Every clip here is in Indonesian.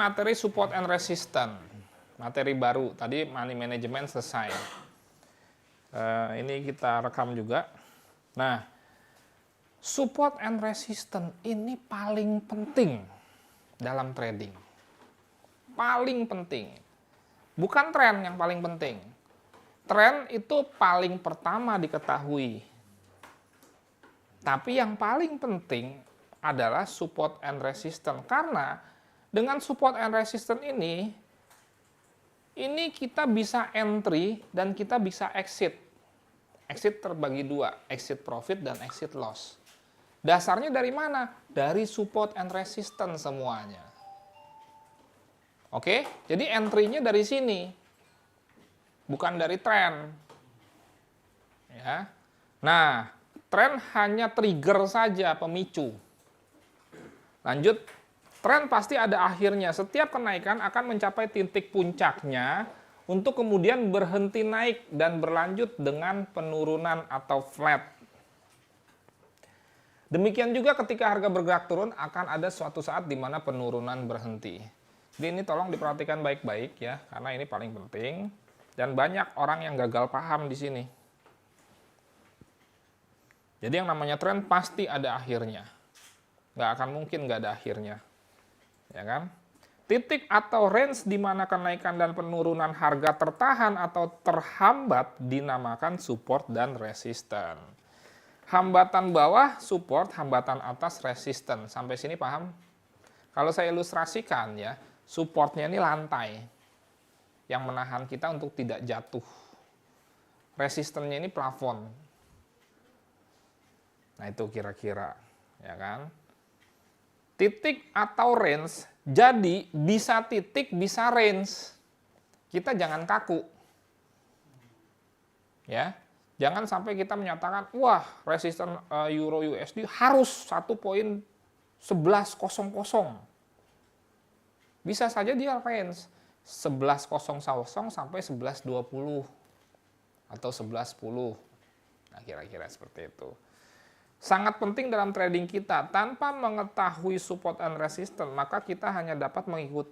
materi support and resistance. Materi baru. Tadi money management selesai. Ini kita rekam juga. Nah, support and resistance ini paling penting dalam trading. Paling penting. Bukan tren yang paling penting. Tren itu paling pertama diketahui. Tapi yang paling penting adalah support and resistance. Karena dengan support and resistance ini kita bisa entry dan kita bisa exit. Exit terbagi dua, exit profit dan exit loss. Dasarnya dari mana? Dari support and resistance semuanya. Oke, jadi entry-nya dari sini, bukan dari tren. Ya. Nah, tren hanya trigger saja, pemicu. Lanjut, tren pasti ada akhirnya. Setiap kenaikan akan mencapai titik puncaknya untuk kemudian berhenti naik dan berlanjut dengan penurunan atau flat. Demikian juga ketika harga bergerak turun akan ada suatu saat di mana penurunan berhenti. Jadi ini tolong diperhatikan baik-baik ya, karena ini paling penting dan banyak orang yang gagal paham di sini. Jadi yang namanya tren pasti ada akhirnya. Nggak akan mungkin nggak ada akhirnya. Ya kan? Titik atau range di mana kenaikan dan penurunan harga tertahan atau terhambat dinamakan support dan resistance. Hambatan bawah support, hambatan atas resistance. Sampai sini paham? Kalau saya ilustrasikan ya, supportnya ini lantai yang menahan kita untuk tidak jatuh. Resistennya ini plafon. Nah itu kira-kira, ya kan? Titik atau range, jadi bisa titik, bisa range. Kita jangan kaku. Ya, jangan sampai kita menyatakan, wah resisten Euro USD harus 1.1100. Bisa saja dia range 11.00 sampai 11.20 atau 11.10. Nah, kira-kira seperti itu. Sangat penting dalam trading kita. Tanpa mengetahui support and resistance, maka kita hanya dapat mengikuti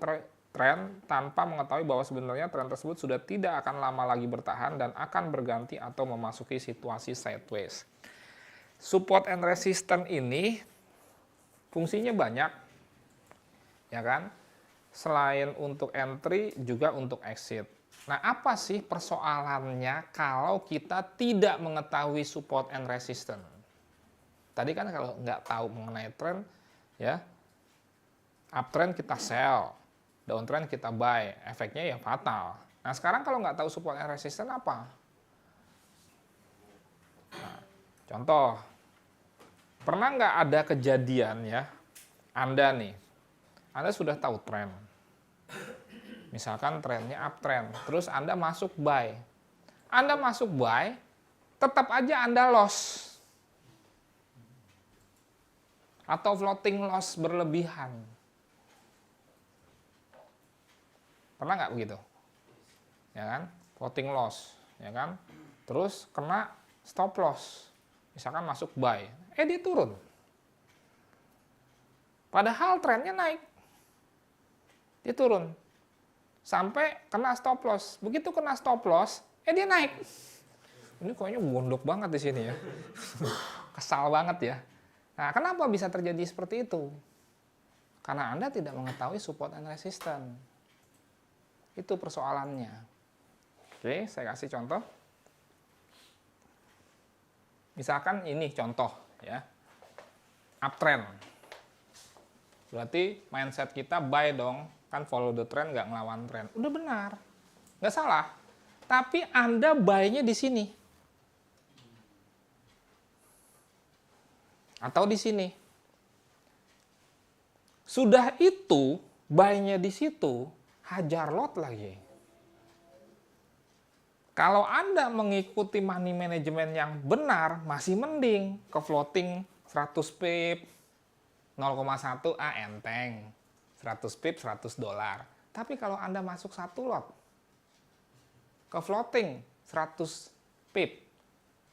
tren tanpa mengetahui bahwa sebenarnya tren tersebut sudah tidak akan lama lagi bertahan dan akan berganti atau memasuki situasi sideways. Support and resistance ini fungsinya banyak, ya kan? Selain untuk entry, juga untuk exit. Nah, apa sih persoalannya kalau kita tidak mengetahui support and resistance? Tadi kan kalau nggak tahu mengenai tren, ya, uptrend kita sell, downtrend kita buy, efeknya ya fatal. Nah, sekarang kalau nggak tahu support and resistance apa? Nah, contoh, pernah nggak ada kejadian ya, Anda nih, Anda sudah tahu tren. Misalkan trennya uptrend, terus Anda masuk buy. Anda masuk buy, tetap aja Anda loss. Atau floating loss berlebihan. Pernah nggak begitu? Ya kan? Floating loss, ya kan? Terus kena stop loss. Misalkan masuk buy, dia turun. Padahal trennya naik. Dia turun. Sampai kena stop loss. Begitu kena stop loss, dia naik. Ini kayaknya gondok banget di sini ya. Kesal banget ya. Nah, kenapa bisa terjadi seperti itu? Karena Anda tidak mengetahui support and resistance. Itu persoalannya. Oke, saya kasih contoh. Misalkan ini contoh ya. Uptrend. Berarti mindset kita buy dong. Kan follow the trend, nggak ngelawan trend. Udah benar. Nggak salah. Tapi Anda buy-nya di sini. Atau di sini. Sudah itu, buy-nya di situ, hajar lot lagi. Kalau Anda mengikuti money management yang benar, masih mending ke floating 100 pip, 0,1 enteng. 100 pip, $100. Tapi kalau Anda masuk satu lot, ke floating 100 pip,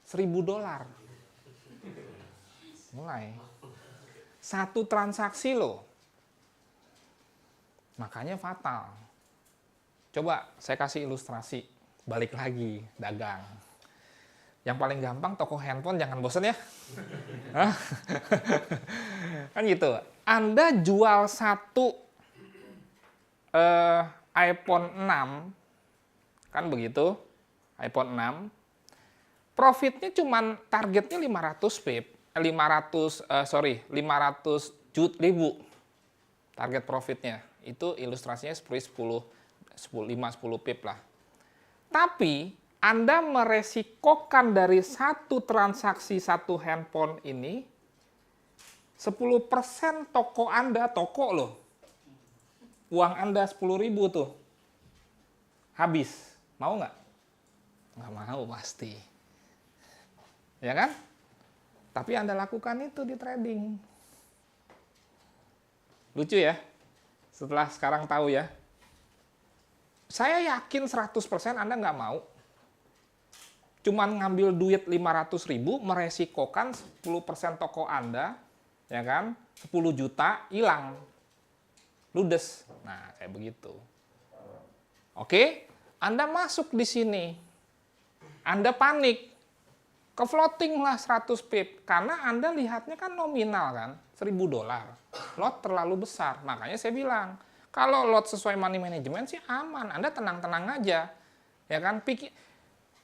$1.000. Mulai. Satu transaksi loh. Makanya fatal. Coba saya kasih ilustrasi, balik lagi dagang. Yang paling gampang toko handphone, jangan bosan ya. Kan gitu. Anda jual satu iPhone 6, kan begitu, iPhone 6, profitnya cuma targetnya 500 ribu target profitnya. Itu ilustrasinya seperti 5-10 pip lah. Tapi Anda meresikokan dari satu transaksi satu handphone ini 10% toko Anda, toko loh. Uang Anda 10.000 tuh. Habis. Mau nggak? Nggak mau pasti. Ya kan? Tapi Anda lakukan itu di trading. Lucu ya? Setelah sekarang tahu ya. Saya yakin 100% Anda nggak mau. Cuman ngambil duit 500.000, meresikokan 10% toko Anda, ya kan? 10 juta hilang. Ludes. Nah, kayak begitu. Oke, Anda masuk di sini. Anda panik. Ke floating lah 100 pip. Karena Anda lihatnya kan nominal kan, $1.000. Lot terlalu besar. Makanya saya bilang, kalau lot sesuai money management sih aman. Anda tenang-tenang aja. Ya kan?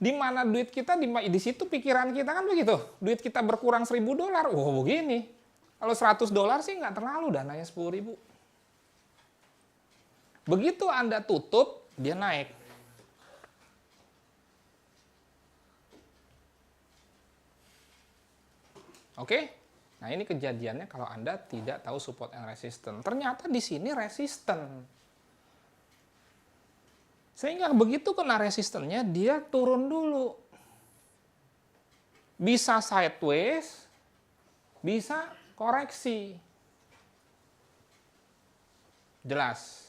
Di mana duit kita, di situ pikiran kita kan begitu. Duit kita berkurang $1.000. Oh, begini. Kalau $100 sih nggak terlalu, dananya 10.000. Begitu Anda tutup, dia naik. Oke? Nah, ini kejadiannya kalau Anda tidak tahu support and resistance. Ternyata di sini resisten. Sehingga begitu kena resistennya, dia turun dulu. Bisa sideways, bisa koreksi. Jelas.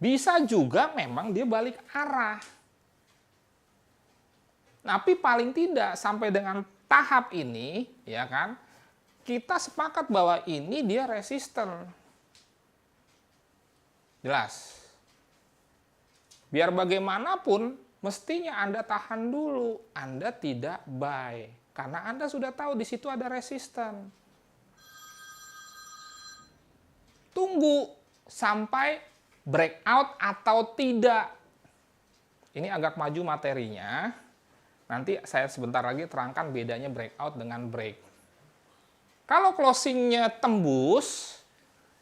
Bisa juga memang dia balik arah. Tapi paling tidak sampai dengan tahap ini, ya kan, kita sepakat bahwa ini dia resisten. Jelas. Biar bagaimanapun, mestinya Anda tahan dulu. Anda tidak buy. Karena Anda sudah tahu di situ ada resisten. Tunggu sampai breakout atau tidak. Ini agak maju materinya. Nanti saya sebentar lagi terangkan bedanya breakout dengan break. Kalau closingnya tembus,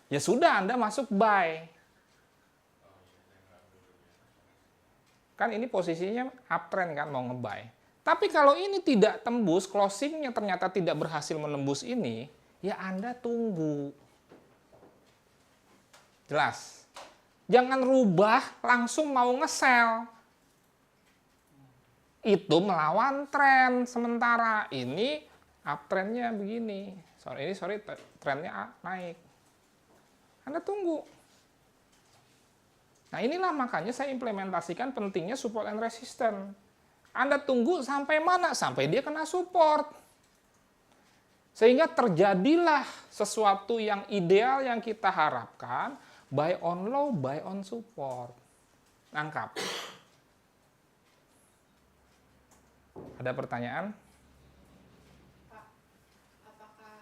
ya sudah Anda masuk buy. Kan ini posisinya uptrend kan, mau nge-buy. Tapi kalau ini tidak tembus, closingnya ternyata tidak berhasil menembus ini, ya Anda tunggu. Jelas. Jangan rubah langsung mau nge-sell. Itu melawan tren sementara. Ini uptrendnya begini. Sorry, trennya naik. Anda tunggu. Nah, inilah makanya saya implementasikan pentingnya support and resistance. Anda tunggu sampai mana? Sampai dia kena support. Sehingga terjadilah sesuatu yang ideal yang kita harapkan, buy on low, buy on support. Nangkap. Ada pertanyaan? Pak, apakah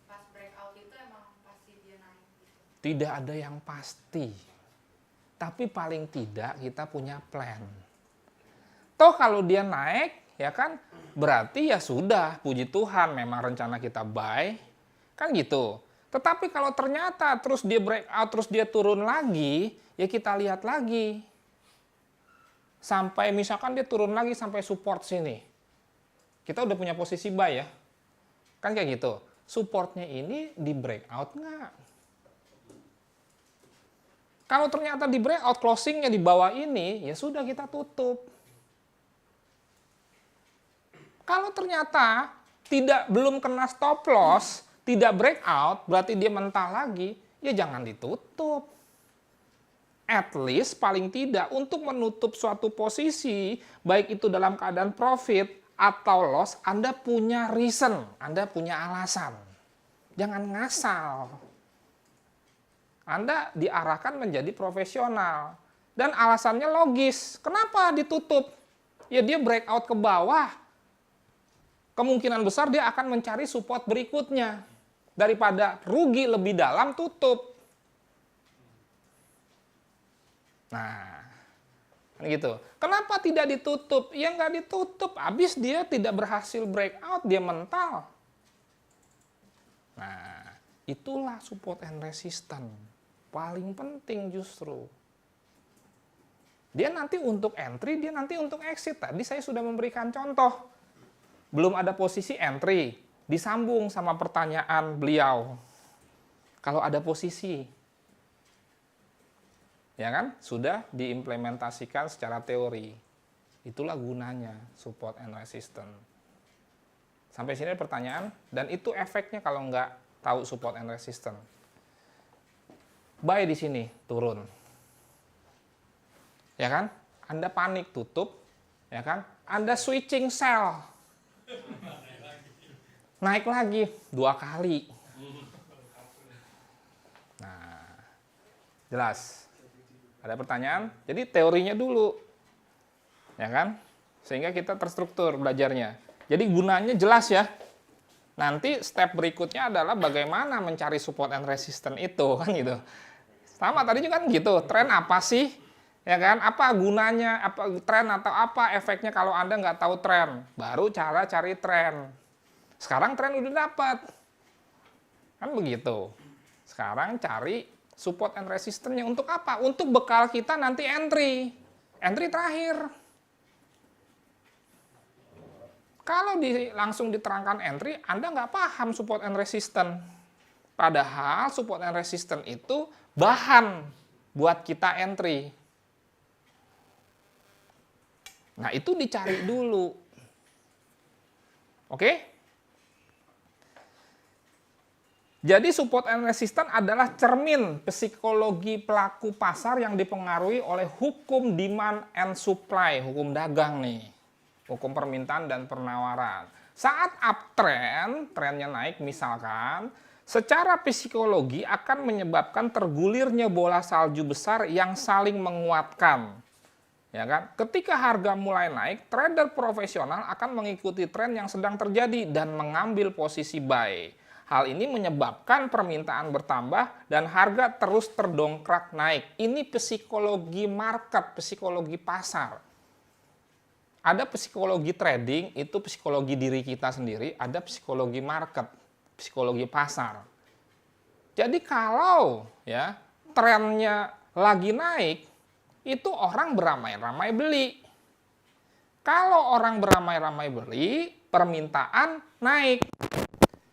pas breakout itu emang pasti dia naik? Tidak ada yang pasti. Tapi paling tidak kita punya plan. Toh kalau dia naik, ya kan, berarti ya sudah, puji Tuhan memang rencana kita buy. Kan gitu. Tetapi kalau ternyata terus dia breakout, terus dia turun lagi, ya kita lihat lagi. Sampai misalkan dia turun lagi sampai support sini. Kita udah punya posisi buy ya. Kan kayak gitu. Supportnya ini di breakout nggak? Kalau ternyata di breakout closingnya di bawah ini, ya sudah kita tutup. Kalau ternyata belum kena stop loss, tidak breakout, berarti dia mentah lagi, ya jangan ditutup. At least paling tidak untuk menutup suatu posisi, baik itu dalam keadaan profit atau loss, Anda punya reason, Anda punya alasan. Jangan ngasal. Anda diarahkan menjadi profesional. Dan alasannya logis. Kenapa ditutup? Ya dia breakout ke bawah. Kemungkinan besar dia akan mencari support berikutnya. Daripada rugi lebih dalam, tutup. Nah, kan gitu. Kenapa tidak ditutup? Ya nggak ditutup. Habis dia tidak berhasil breakout, dia mental. Nah, itulah support and resistance. Paling penting justru. Dia nanti untuk entry, dia nanti untuk exit. Tadi saya sudah memberikan contoh. Belum ada posisi entry. Disambung sama pertanyaan beliau. Kalau ada posisi, ya kan? Sudah diimplementasikan secara teori. Itulah gunanya support and resistance. Sampai sini ada pertanyaan, dan itu efeknya kalau nggak tahu support and resistance. Buy di sini, turun. Ya kan? Anda panik, tutup. Ya kan? Anda switching sell. Naik lagi 2 kali. Nah, jelas. Ada pertanyaan? Jadi teorinya dulu. Ya kan? Sehingga kita terstruktur belajarnya. Jadi gunanya jelas ya. Nanti step berikutnya adalah bagaimana mencari support and resistance itu, kan gitu. Sama tadi juga kan gitu. Tren apa sih? Ya kan? Apa gunanya? Apa tren atau apa efeknya kalau Anda nggak tahu tren? Baru cara cari tren. Sekarang tren udah dapat. Kan begitu. Sekarang cari support and resistance-nya untuk apa? Untuk bekal kita nanti entry. Entry terakhir. Kalau langsung diterangkan entry, Anda nggak paham support and resistance. Padahal support and resistance itu bahan buat kita entry. Nah, itu dicari dulu. Oke? Jadi support and resistance adalah cermin psikologi pelaku pasar yang dipengaruhi oleh hukum demand and supply, hukum dagang nih. Hukum permintaan dan penawaran. Saat uptrend, trennya naik misalkan, secara psikologi akan menyebabkan tergulirnya bola salju besar yang saling menguatkan. Ya kan? Ketika harga mulai naik, trader profesional akan mengikuti tren yang sedang terjadi dan mengambil posisi buy. Hal ini menyebabkan permintaan bertambah dan harga terus terdongkrak naik. Ini psikologi market, psikologi pasar. Ada psikologi trading, itu psikologi diri kita sendiri, ada psikologi market, psikologi pasar. Jadi kalau ya trennya lagi naik, itu orang beramai-ramai beli. Kalau orang beramai-ramai beli, permintaan naik.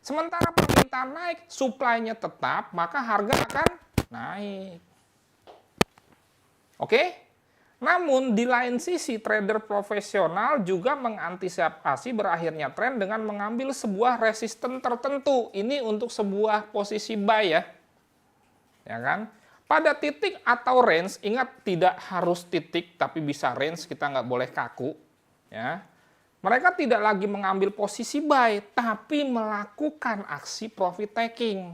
Sementara permintaan naik, supply-nya tetap, maka harga akan naik. Oke? Namun di lain sisi, trader profesional juga mengantisipasi berakhirnya tren dengan mengambil sebuah resisten tertentu. Ini untuk sebuah posisi buy ya. Ya kan? Pada titik atau range, ingat tidak harus titik, tapi bisa range, kita nggak boleh kaku. Ya. Mereka tidak lagi mengambil posisi buy, tapi melakukan aksi profit taking.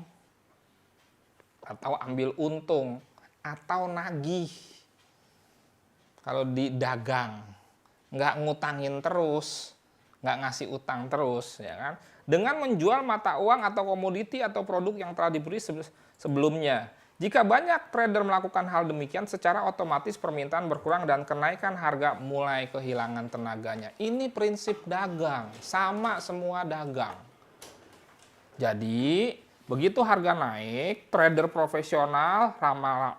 Atau ambil untung, atau nagih. Kalau di dagang, nggak ngutangin terus, nggak ngasih utang terus. Ya kan? Dengan menjual mata uang atau komoditi atau produk yang telah diberi sebelumnya. Jika banyak trader melakukan hal demikian, secara otomatis permintaan berkurang dan kenaikan harga mulai kehilangan tenaganya. Ini prinsip dagang, sama semua dagang. Jadi, begitu harga naik, trader profesional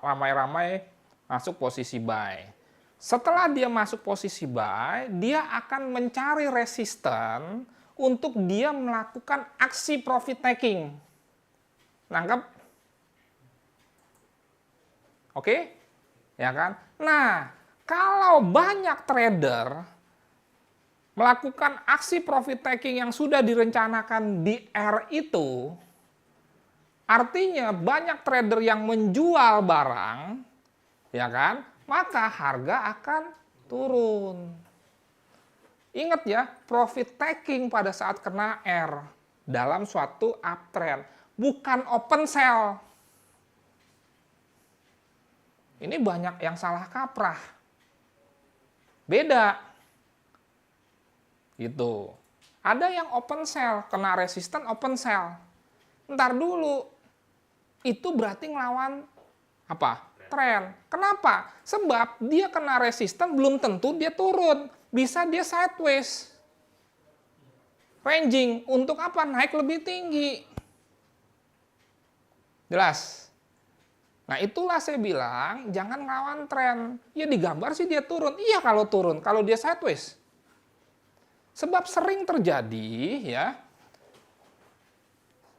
ramai-ramai masuk posisi buy. Setelah dia masuk posisi buy, dia akan mencari resisten untuk dia melakukan aksi profit taking. Nangkep? Oke? Ya kan? Nah, kalau banyak trader melakukan aksi profit taking yang sudah direncanakan di R itu, artinya banyak trader yang menjual barang, ya kan? Maka harga akan turun. Ingat ya, profit taking pada saat kena R dalam suatu uptrend, bukan open sell. Ini banyak yang salah kaprah. Beda. Gitu. Ada yang open sell, kena resisten open sell. Ntar dulu. Itu berarti ngelawan apa? Tren. Kenapa? Sebab dia kena resisten belum tentu dia turun. Bisa dia sideways. Ranging. Untuk apa? Naik lebih tinggi. Jelas? Nah itulah saya bilang jangan ngelawan tren. Ya digambar sih dia turun. Iya kalau turun. Kalau dia sideways. Sebab sering terjadi ya.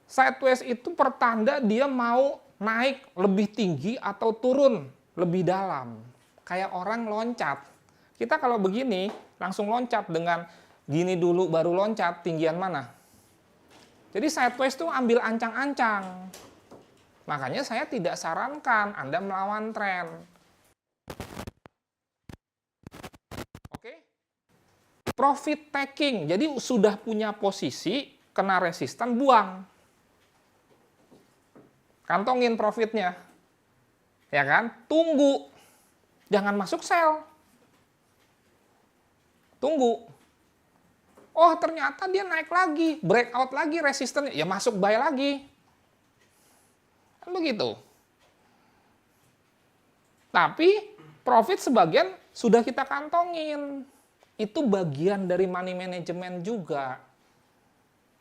Sideways itu pertanda dia mau naik lebih tinggi atau turun lebih dalam. Kayak orang loncat. Kita kalau begini langsung loncat dengan gini dulu baru loncat, tinggian mana? Jadi sideways itu ambil ancang-ancang. Makanya saya tidak sarankan Anda melawan tren. Oke? Profit taking. Jadi sudah punya posisi, kena resisten, buang. Kantongin profitnya. Ya kan? Tunggu. Jangan masuk sell. Tunggu. Oh, ternyata dia naik lagi, breakout lagi resistennya. Ya masuk buy lagi. Kan begitu. Tapi profit sebagian sudah kita kantongin. Itu bagian dari money management juga.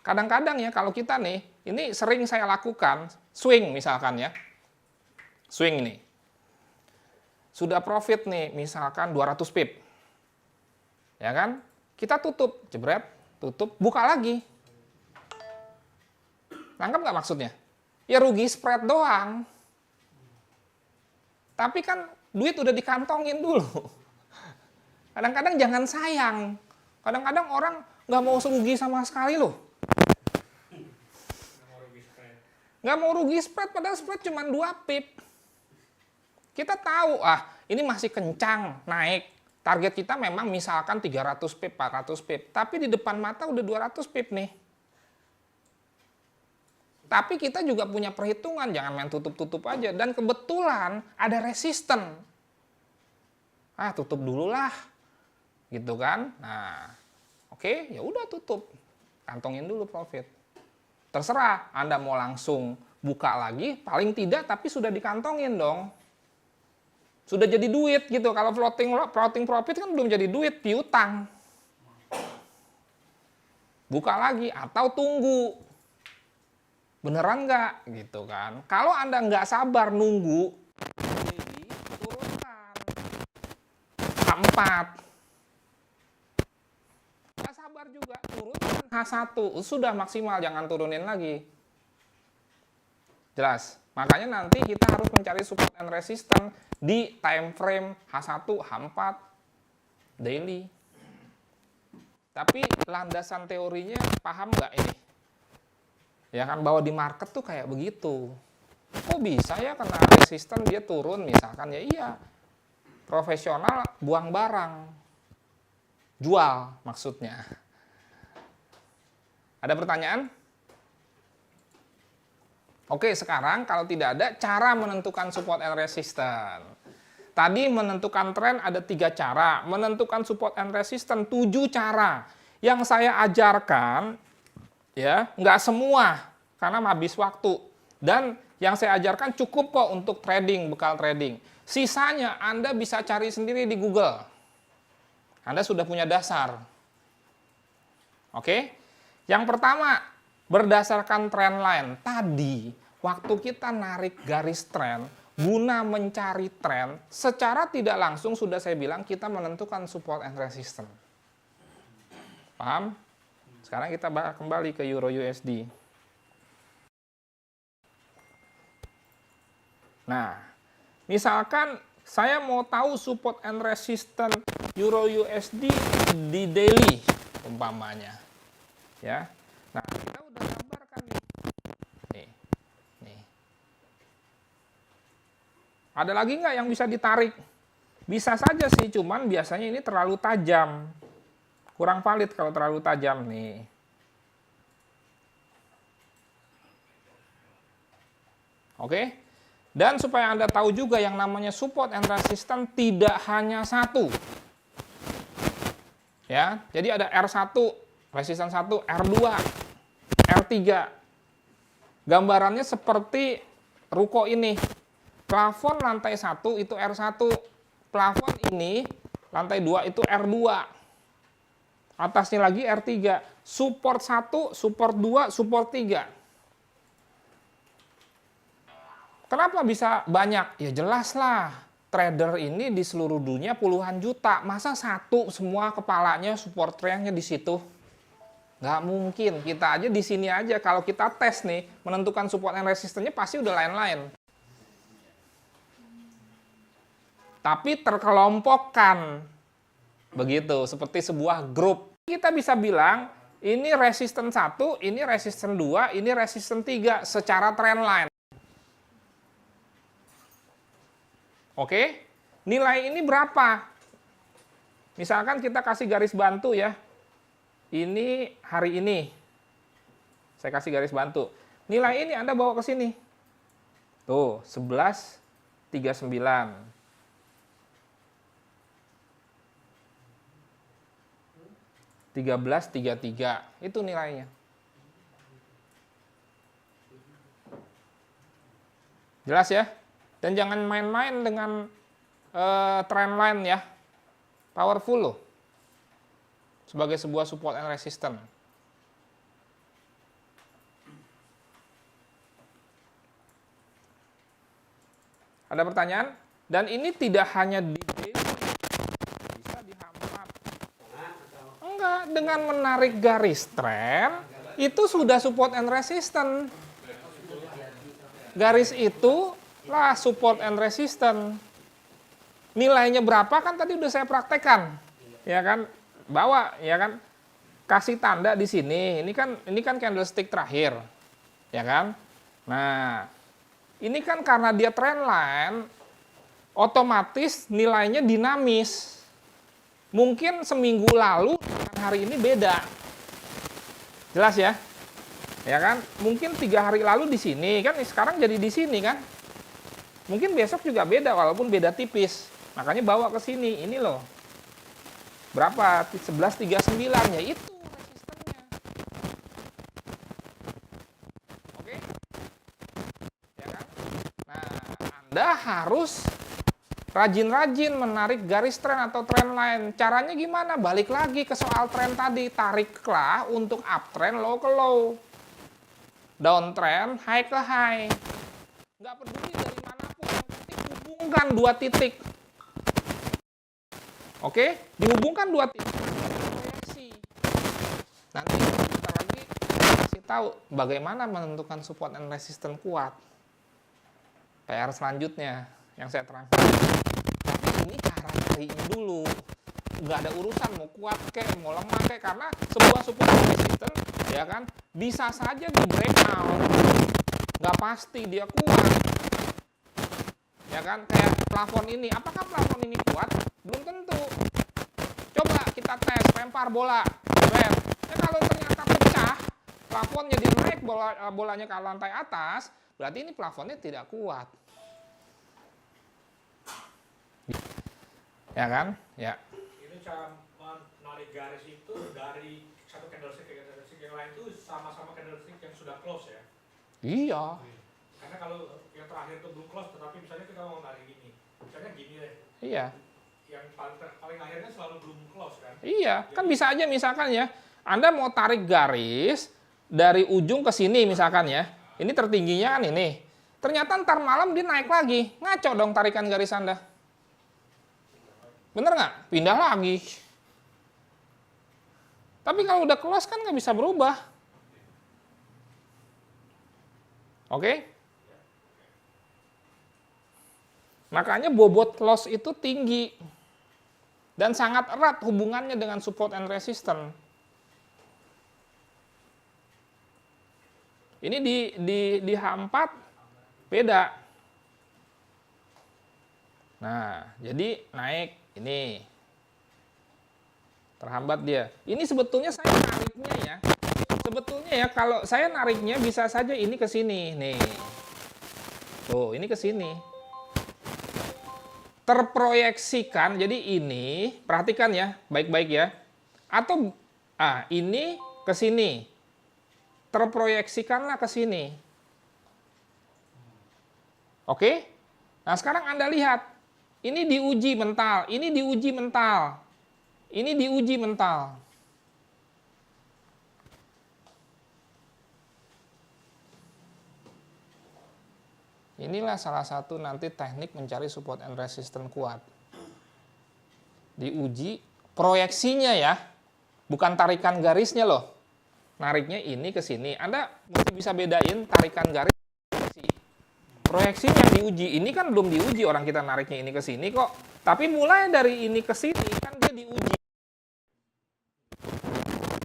Kadang-kadang ya kalau kita nih, ini sering saya lakukan, swing misalkan ya. Swing nih. Sudah profit nih, misalkan 200 pip. Ya kan? Kita tutup, jebret, tutup, buka lagi. Nangkep nggak maksudnya? Ya rugi spread doang. Tapi kan duit udah dikantongin dulu. Kadang-kadang jangan sayang. Kadang-kadang orang nggak mau rugi sama sekali loh. Nggak mau rugi spread, padahal spread cuma 2 pip. Kita tahu, ini masih kencang naik. Target kita memang misalkan 300 pip, 400 pip. Tapi di depan mata udah 200 pip nih. Tapi kita juga punya perhitungan, jangan main tutup-tutup aja. Dan kebetulan ada resisten. Tutup dulu lah. Gitu kan. Nah, oke, ya udah tutup. Kantongin dulu profit. Terserah, Anda mau langsung buka lagi, paling tidak tapi sudah dikantongin dong. Sudah jadi duit gitu. Kalau floating profit kan belum jadi duit, piutang. Buka lagi atau tunggu. Beneran nggak? Gitu kan. Kalau Anda nggak sabar nunggu, turunkan. H4. Nggak sabar juga, turunkan H1. Sudah maksimal, jangan turunin lagi. Jelas? Makanya nanti kita harus mencari support and resistance di time frame H1, H4, daily. Tapi landasan teorinya paham nggak ini? Ya kan, bahwa di market tuh kayak begitu. Kok bisa ya kena resisten dia turun misalkan? Ya iya. Profesional buang barang. Jual maksudnya. Ada pertanyaan? Oke, sekarang kalau tidak ada, cara menentukan support and resistance. Tadi menentukan tren ada 3 cara. Menentukan support and resistance 7 cara. Yang saya ajarkan, ya nggak semua karena habis waktu, dan yang saya ajarkan cukup kok untuk trading, bekal trading. Sisanya Anda bisa cari sendiri di Google. Anda sudah punya dasar. Oke? Yang pertama, berdasarkan trend line. Tadi waktu kita narik garis tren guna mencari tren, secara tidak langsung sudah saya bilang kita menentukan support and resistance. Paham? Sekarang kita kembali ke Euro USD. Nah, misalkan saya mau tahu support and resistance Euro USD di daily umpamanya. Ya. Nah, kita udah gambarkan nih. Nih. Ada lagi nggak yang bisa ditarik? Bisa saja sih, cuman biasanya ini terlalu tajam. Kurang valid kalau terlalu tajam nih. Oke? Dan supaya Anda tahu juga yang namanya support and resistance tidak hanya satu. Ya, jadi ada R1, resistance 1, R2, R3. Gambarannya seperti ruko ini. Plafon lantai 1 itu R1. Plafon ini lantai 2 itu R2. Atasnya lagi R3. Support 1, support 2, support 3. Kenapa bisa banyak? Ya jelas lah, trader ini di seluruh dunia puluhan juta. Masa satu semua kepalanya support trendnya di situ? Nggak mungkin. Kita aja di sini aja, kalau kita tes nih, menentukan support and resistance-nya pasti udah lain-lain. Tapi terkelompokkan. Begitu, seperti sebuah grup. Kita bisa bilang, ini resistance 1, ini resistance 2, ini resistance 3 secara trendline. Oke, nilai ini berapa? Misalkan kita kasih garis bantu ya. Ini hari ini. Saya kasih garis bantu. Nilai ini Anda bawa ke sini. Tuh, 11.39. 13.33. Itu nilainya. Jelas ya? Dan jangan main-main dengan trendline ya. Powerful loh. Sebagai sebuah support and resistance. Ada pertanyaan? Dan ini tidak hanya di daily, bisa di H4. Enggak, dengan menarik garis trend, itu sudah support and resistance. Garis itu lah support and resistance. Nilainya berapa kan tadi udah saya praktekkan. Ya kan? Bawa ya kan? Kasih tanda di sini. Ini kan candlestick terakhir. Ya kan? Nah, ini kan karena dia trendline, otomatis nilainya dinamis. Mungkin seminggu lalu dengan hari ini beda. Jelas ya? Ya kan? Mungkin 3 hari lalu di sini kan, sekarang jadi di sini kan? Mungkin besok juga beda, walaupun beda tipis. Makanya bawa ke sini, ini loh. Berapa? 11.39, ya itu resistennya. Oke? Ya kan? Nah, Anda harus rajin-rajin menarik garis trend atau trend line. Caranya gimana? Balik lagi ke soal trend tadi. Tariklah untuk uptrend, low ke low. Downtrend, high ke high. Nggak peduli dari manapun, yang penting hubungkan 2 titik. Oke, dihubungkan 2 titik. Proyeksi. Nanti kita lagi kasih tahu bagaimana menentukan support and resistance kuat. PR selanjutnya yang saya terangkan. Tapi ini cara carinya dulu. Nggak ada urusan mau kuat kek, mau lemah kek, karena sebuah support and resistance ya kan bisa saja di breakout. Nggak pasti dia kuat. Ya kan, kayak plafon ini. Apakah plafon ini kuat? Belum tentu. Coba kita tes, lempar bola. Ya, kalau ternyata pecah, plafonnya dia naik, bolanya ke lantai atas, berarti ini plafonnya tidak kuat. Ya kan? Ya. Ini cara menarik garis itu dari satu candlestick ke candlestick yang lain itu sama-sama candlestick yang sudah close ya? Iya. Karena kalau yang terakhir itu belum close, tetapi misalnya kita mau narik gini, misalnya gini deh. Iya. Yang paling akhirnya selalu belum close kan? Iya, kan bisa aja misalkan ya, Anda mau tarik garis dari ujung ke sini misalkan ya, ini tertingginya kan ini. Ternyata ntar malam dia naik lagi, ngaco dong tarikan garis Anda. Bener nggak? Pindah lagi. Tapi kalau udah close kan nggak bisa berubah. Oke? Makanya bobot close itu tinggi. Dan sangat erat hubungannya dengan support and resistance. Ini di H4 beda. Nah, jadi naik ini. Terhambat dia. Ini sebetulnya saya nariknya ya. Sebetulnya ya kalau saya nariknya bisa saja ini ke sini nih. Tuh, ini ke sini. Terproyeksikan, jadi ini, perhatikan ya, baik-baik ya. Atau, ini ke sini. Terproyeksikanlah ke sini. Oke? Nah, sekarang Anda lihat. Ini diuji mental, ini diuji mental. Ini diuji mental. Inilah salah satu nanti teknik mencari support and resistance kuat. Diuji proyeksinya ya, bukan tarikan garisnya loh. Nariknya ini ke sini. Anda mesti bisa bedain tarikan garis. Proyeksinya yang diuji. Ini kan belum diuji, orang kita nariknya ini ke sini kok. Tapi mulai dari ini ke sini kan dia diuji.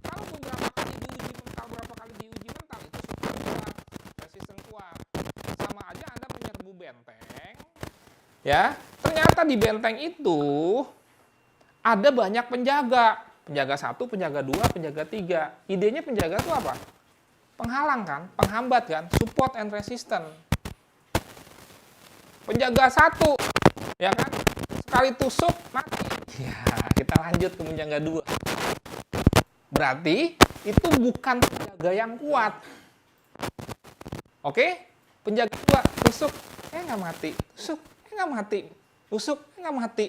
Kalau beberapa kali diuji mental, berapa kali diuji mental, itu support kuat, resistance kuat. Sama aja Anda menyerbu benteng, ya. Ternyata di benteng itu ada banyak penjaga. Penjaga 1, penjaga 2, penjaga 3. Idenya penjaga itu apa? Penghalang kan? Penghambat kan? Support and resistance. Penjaga 1, ya kan? Sekali tusuk, mati. Ya, kita lanjut ke penjaga 2. Berarti itu bukan penjaga yang kuat. Oke? Penjaga 2, tusuk, nggak mati. Tusuk, nggak mati. Tusuk, nggak mati.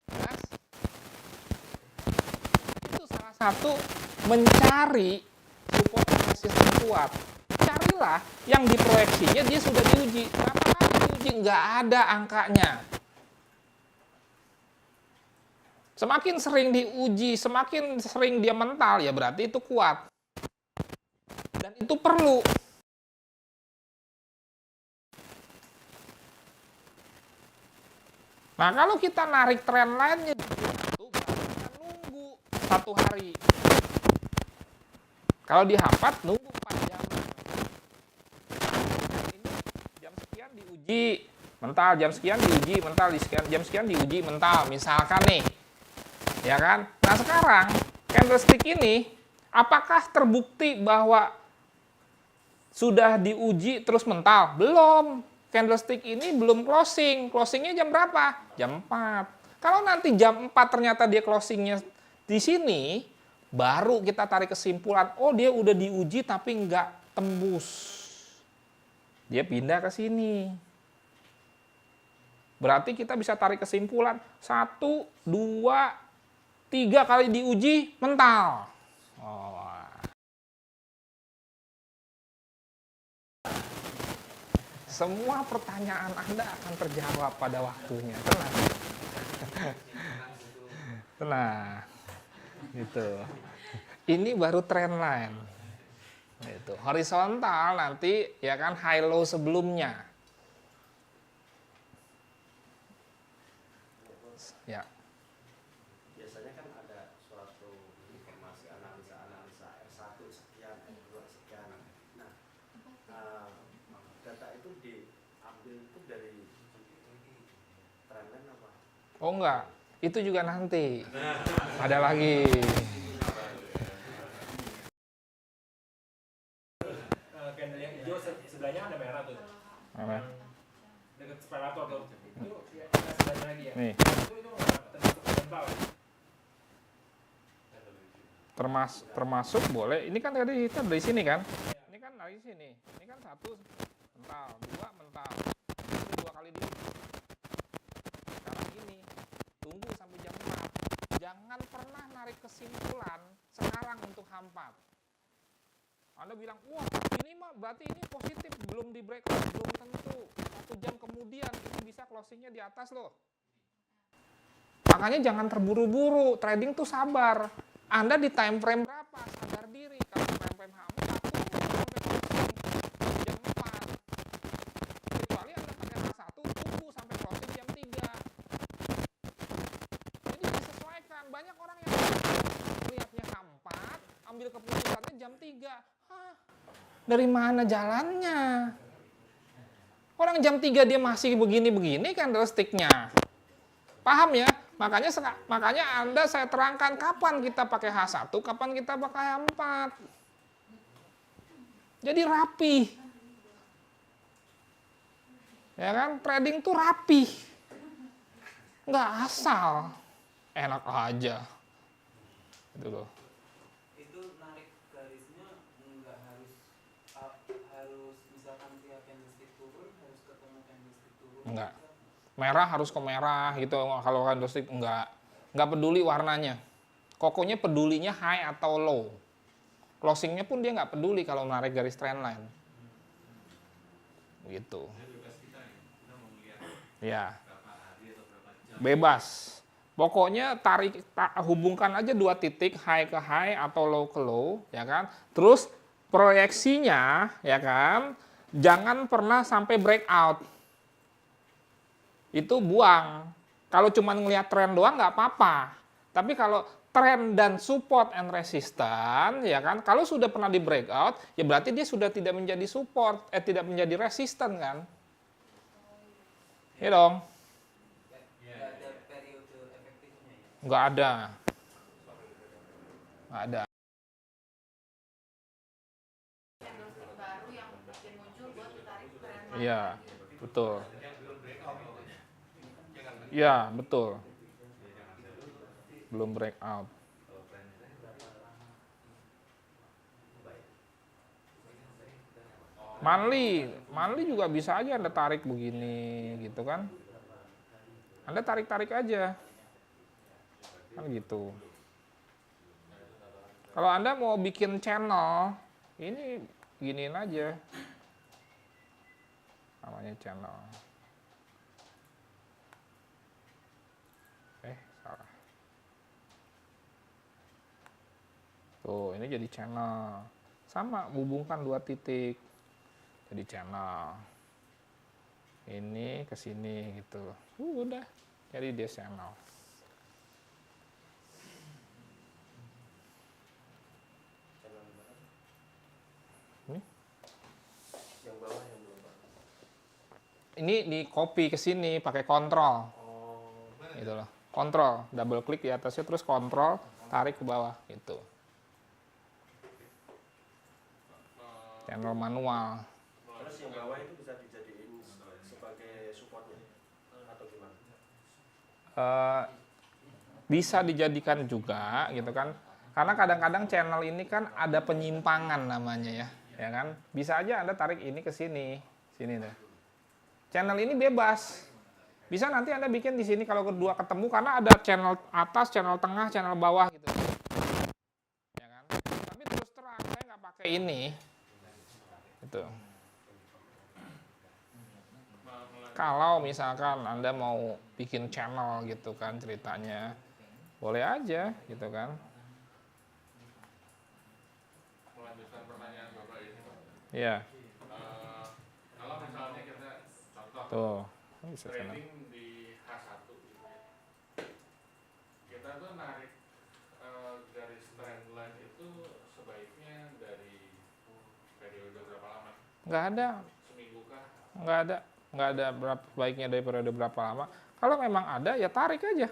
Jelas? Itu salah satu mencari support resistance kuat. Carilah yang diproyeksinya dia sudah diuji. Berapa kali diuji? Nggak ada angkanya. Semakin sering diuji, semakin sering dia mental, ya berarti itu kuat. Dan itu perlu. Nah, kalau kita narik trend line-nya di satu, berarti kita nunggu 1 hari. Kalau di Hampat, nunggu 4 jam. Ini jam sekian diuji mental, jam sekian diuji mental, jam sekian diuji mental. Misalkan nih, ya kan? Nah, sekarang candlestick ini apakah terbukti bahwa sudah diuji terus mental? Belum. Candlestick ini belum closing. Closingnya jam berapa? Jam 4. Kalau nanti jam 4 ternyata dia closingnya di sini, baru kita tarik kesimpulan, oh dia udah diuji tapi nggak tembus. Dia pindah ke sini. Berarti kita bisa tarik kesimpulan, 1, 2, 3 kali diuji mental. Oh. Semua pertanyaan Anda akan terjawab pada waktunya. Tenang. Tenang. Gitu. Ini baru trend line. Gitu. Horizontal nanti ya kan high low sebelumnya. Ya. Biasanya kan ada suatu informasi analisa R1 sekian, R2 sekian. Nah, data itu diambil itu dari trendline apa? Oh enggak, itu juga nanti. Ada lagi. Candle yang hijau sebelahnya ada merah tuh. Apa? Dekat separator tuh. Itu ada sebelahnya lagi ya. Nih. Itu termasuk mental. Termasuk boleh. Ini kan tadi kita dari sini kan? Ini kan dari sini. Ini kan 1 mental, 2 mental. Ini 2 kali diuji. Sekarang ini tunggu sampai jam 4. Jangan pernah narik kesimpulan sekarang untuk Hampat. Anda bilang, wah ini mah berarti ini positif, belum di breakout, belum tentu. 1 jam kemudian ini bisa closingnya di atas loh. Makanya jangan terburu-buru, trading tuh sabar. Anda di time frame berapa? Sadar diri. Kalau time frame Hampat, tunggu sampai closing jam 4. Kecuali Anda pakai H1, tunggu sampai closing jam 3. Jadi disesuaikan. Banyak orang yang lihatnya Hampat, ambil keputusannya jam 3. Hah, dari mana jalannya? Orang jam 3 dia masih begini-begini candlestick-nya. Paham ya? Makanya Anda saya terangkan kapan kita pakai H1, kapan kita pakai H4. Jadi rapi. Ya kan, trading tuh rapi. Nggak asal. Enak aja. Gitu loh. Itu narik garisnya nggak harus misalkan tiap candlestick turun harus ketemu candlestick turun. Enggak. Merah harus ke merah gitu. Kalau candlestick enggak peduli warnanya. Kokonya pedulinya high atau low. Closingnya pun dia nggak peduli kalau narik garis trendline. Gitu. Ya. Bebas. Pokoknya hubungkan aja dua titik, high ke high atau low ke low, ya kan? Terus proyeksinya, ya kan? Jangan pernah sampai breakout. Itu buang. Kalau cuma ngelihat tren doang nggak apa-apa. Tapi kalau tren dan support and resistance, ya kan? Kalau sudah pernah di breakout, ya berarti dia sudah tidak menjadi support, tidak menjadi resistance kan? Iya dong. Nggak ada periode efektifnya ya. Nggak ada. Nggak ada. Candlestick baru yang makin muncul buat ditarik tren lain. Iya, betul. Iya, betul. Belum breakout. Monthly juga bisa aja Anda tarik begini, gitu kan? Anda tarik-tarik aja. Kan gitu. Kalau Anda mau bikin channel, ini giniin aja. Namanya channel. Salah. Tuh, ini jadi channel. Sama, hubungkan dua titik. Jadi channel. Ini ke sini gitu. Udah. Jadi dia channel. Ini? Yang bawah yang belum Pak. Ini di copy ke sini pakai kontrol. Oh, Gitu loh. Kontrol, double klik di atasnya terus kontrol, tarik ke bawah gitu. Channel manual. terus yang bawah itu bisa dijadiin sebagai supportnya atau gimana? Bisa dijadikan juga gitu kan, karena kadang-kadang channel ini kan ada penyimpangan namanya ya kan, bisa aja Anda tarik ini ke sini deh. Channel ini bebas, bisa nanti Anda bikin di sini kalau kedua ketemu, karena ada channel atas, channel tengah, channel bawah gitu ya kan. Tapi terus terang saya nggak pakai ini gitu. Kalau misalkan Anda mau bikin channel gitu kan ceritanya, boleh aja gitu kan. Melanjutkan pertanyaan Bapak ini, Pak. Iya, Kalau misalnya kita contoh tuh. Bisa sana. trading di H1 gitu ya. Kita tuh narik garis trendline itu sebaiknya dari periode berapa lama? Nggak ada, Seminggu kah? nggak ada berapa baiknya dari periode berapa lama. Kalau memang ada ya tarik aja.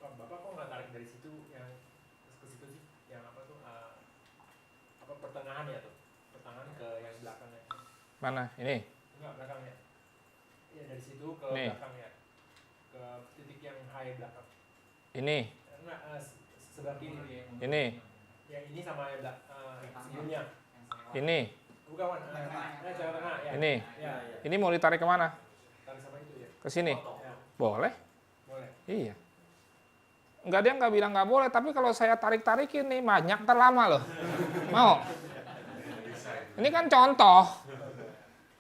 Bapak kok nggak tarik dari situ yang ke situ sih, yang apa tuh apa pertengahan ya tuh, pertengahan ke yang belakangnya. Mana? Ini. Enggak, belakangnya. Ya dari situ ke Nih. belakangnya, ke titik yang high belakang. Ini. Enggak, sebelah kiri. Ini. Yang ini sama yang sebelumnya. Ini. Bukan, jalan tengah ya. Ini. Ya, Ini mau ditarik kemana? tarik sama itu ya. Ke sini. Ya, Boleh. boleh. Iya. Enggak, dia nggak bilang nggak boleh, tapi kalau saya tarik-tarikin nih banyak terlama loh. Mau? Ini kan contoh.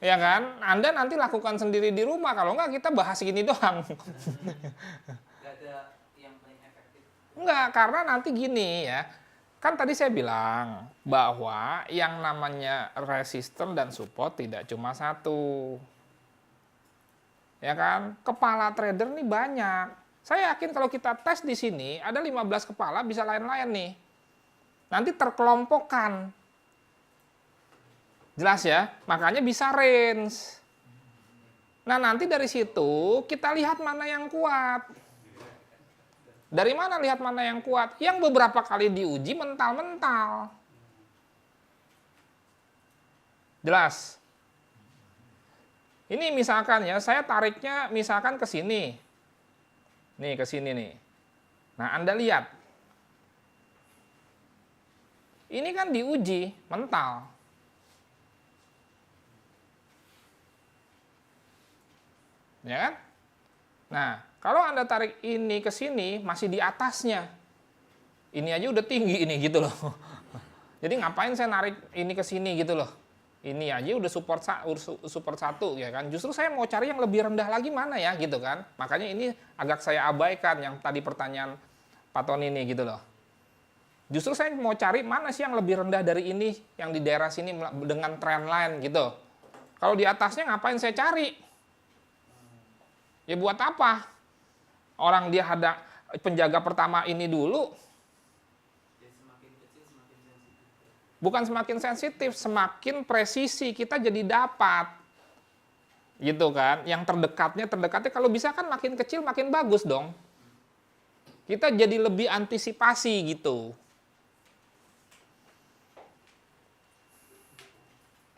Ya kan? Anda nanti lakukan sendiri di rumah, kalau nggak kita bahas gini doang. Nggak ada yang paling efektif. Enggak, karena nanti gini ya. Kan tadi saya bilang bahwa yang namanya resisten dan support tidak cuma satu. Ya kan? Kepala trader nih banyak. Saya yakin kalau kita tes di sini ada 15 kepala bisa lain-lain nih. Nanti terkelompokkan. Jelas ya? Makanya bisa range. Nah, nanti dari situ kita lihat mana yang kuat. Dari mana lihat mana yang kuat? Yang beberapa kali diuji mental-mental. Jelas? Ini misalkan ya, saya tariknya misalkan ke sini. Nih, ke sini nih. Nah, Anda lihat. Ini kan diuji mental. Ya kan? Nah, kalau Anda tarik ini ke sini, masih di atasnya. Ini aja udah tinggi ini gitu loh. Jadi ngapain saya narik ini ke sini gitu loh. Ini aja udah support 1 ya kan. Justru saya mau cari yang lebih rendah lagi mana ya gitu kan. Makanya ini agak saya abaikan yang tadi pertanyaan Pak Tony ini gitu loh. Justru saya mau cari mana sih yang lebih rendah dari ini, yang di daerah sini dengan trend line gitu. Kalau di atasnya ngapain saya cari? Ya buat apa? Orang dia ada penjaga pertama ini dulu. Ya, semakin kecil semakin sensitif. Bukan semakin sensitif, semakin presisi kita jadi dapat. Gitu kan? Yang terdekatnya kalau bisa kan makin kecil makin bagus dong. Kita jadi lebih antisipasi gitu.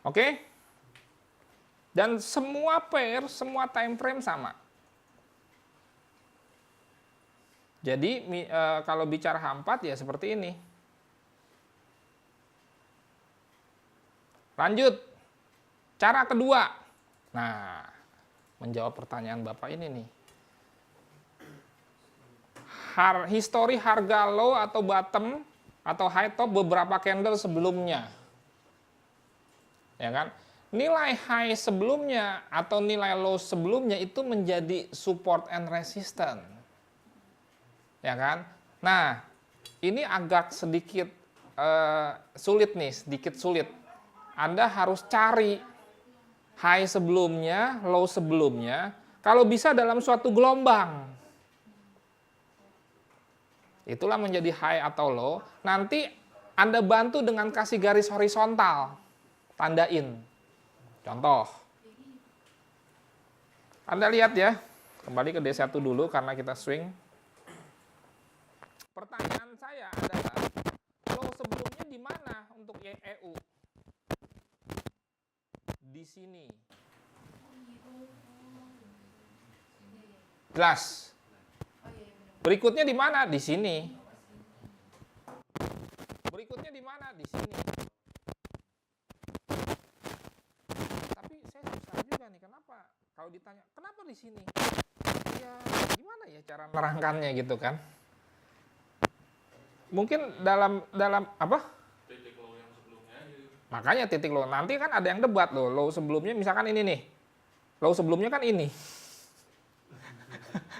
Oke? Dan semua pair, semua time frame sama. Jadi kalau bicara H4 ya seperti ini. Lanjut. Cara kedua. Nah, menjawab pertanyaan Bapak ini nih. History harga low atau bottom atau high top beberapa candle sebelumnya. Ya kan? Nilai high sebelumnya atau nilai low sebelumnya itu menjadi support and resistance. Ya kan? Nah, ini agak sedikit sulit nih, sedikit sulit. Anda harus cari high sebelumnya, low sebelumnya, kalau bisa dalam suatu gelombang. Itulah menjadi high atau low. Nanti Anda bantu dengan kasih garis horizontal, tandain. Contoh. Anda lihat ya, kembali ke D1 dulu karena kita swing. Pertanyaan saya adalah, low sebelumnya di mana untuk EU? Di sini. Jelas. Berikutnya di mana? Di sini. Berikutnya di mana? Di sini. Tapi saya susah juga nih, kenapa? Kalau ditanya, kenapa di sini? Ya, gimana ya cara nerangkannya gitu kan? Mungkin dalam apa? Titik low yang sebelumnya gitu. Makanya titik low. Nanti kan ada yang debat loh. Low sebelumnya misalkan ini nih. Low sebelumnya kan ini.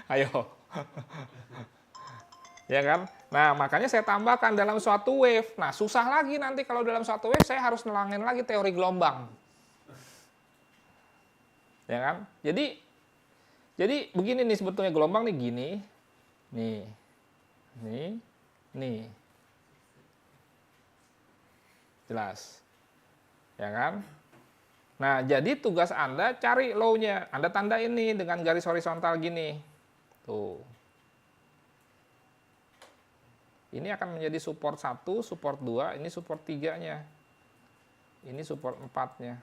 Ayo. Ya kan? Nah, makanya saya tambahkan dalam suatu wave. Nah, susah lagi nanti kalau dalam suatu wave saya harus nelangin lagi teori gelombang. Ya kan? Jadi begini nih sebetulnya gelombang nih gini. Nih. Jelas. Ya kan? Nah, jadi tugas Anda cari low-nya. Anda tanda ini dengan garis horizontal gini. Tuh. Ini akan menjadi support 1, support 2, ini support 3-nya. Ini support 4-nya.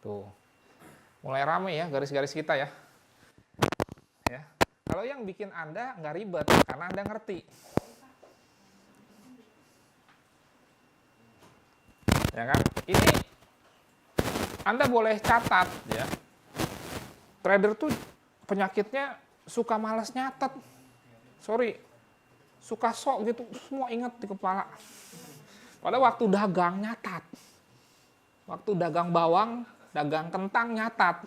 Tuh. Mulai rame ya garis-garis kita ya. Ya. Kalau yang bikin Anda nggak ribet, karena Anda ngerti. Ya kan? Ini Anda boleh catat ya. Trader tuh penyakitnya suka malas nyatet. Sorry. Suka sok gitu, semua ingat di kepala. Pada waktu dagang nyatat. Waktu dagang bawang, dagang kentang nyatat.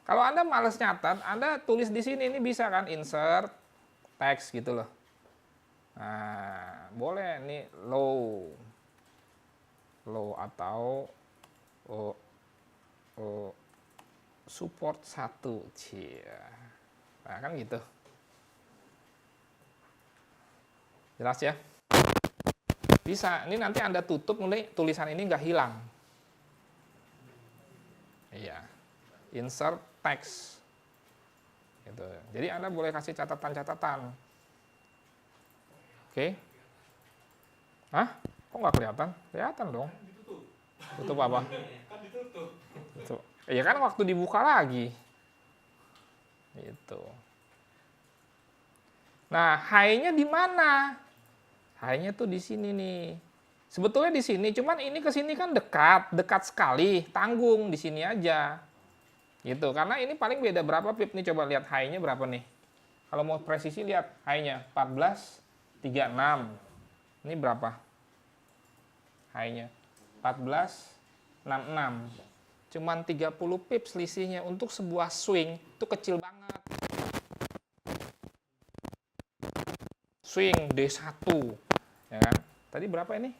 Kalau Anda malas nyatat, Anda tulis di sini, ini bisa kan insert teks gitu loh. Nah, boleh nih low atau support 1, nah kan gitu. Jelas ya? Bisa. Ini nanti Anda tutup, mulai tulisan ini nggak hilang. Iya. Insert text. Gitu. Jadi Anda boleh kasih catatan-catatan. Oke? Hah? Kok nggak kelihatan? Kelihatan dong. Ditutup. Tutup apa? Kan ditutup. Tutup. Ya kan waktu dibuka lagi. Gitu. Nah, high-nya di mana? High-nya tuh di sini nih. Sebetulnya di sini, cuman ini ke sini kan dekat sekali, tanggung di sini aja. Gitu, karena ini paling beda berapa pip nih, coba lihat high-nya berapa nih. Kalau mau presisi lihat high-nya 14.36. Ini berapa? High-nya 14.66. Cuman 30 pip selisihnya untuk sebuah swing itu kecil banget. Swing D1, ya kan? Tadi berapa ini?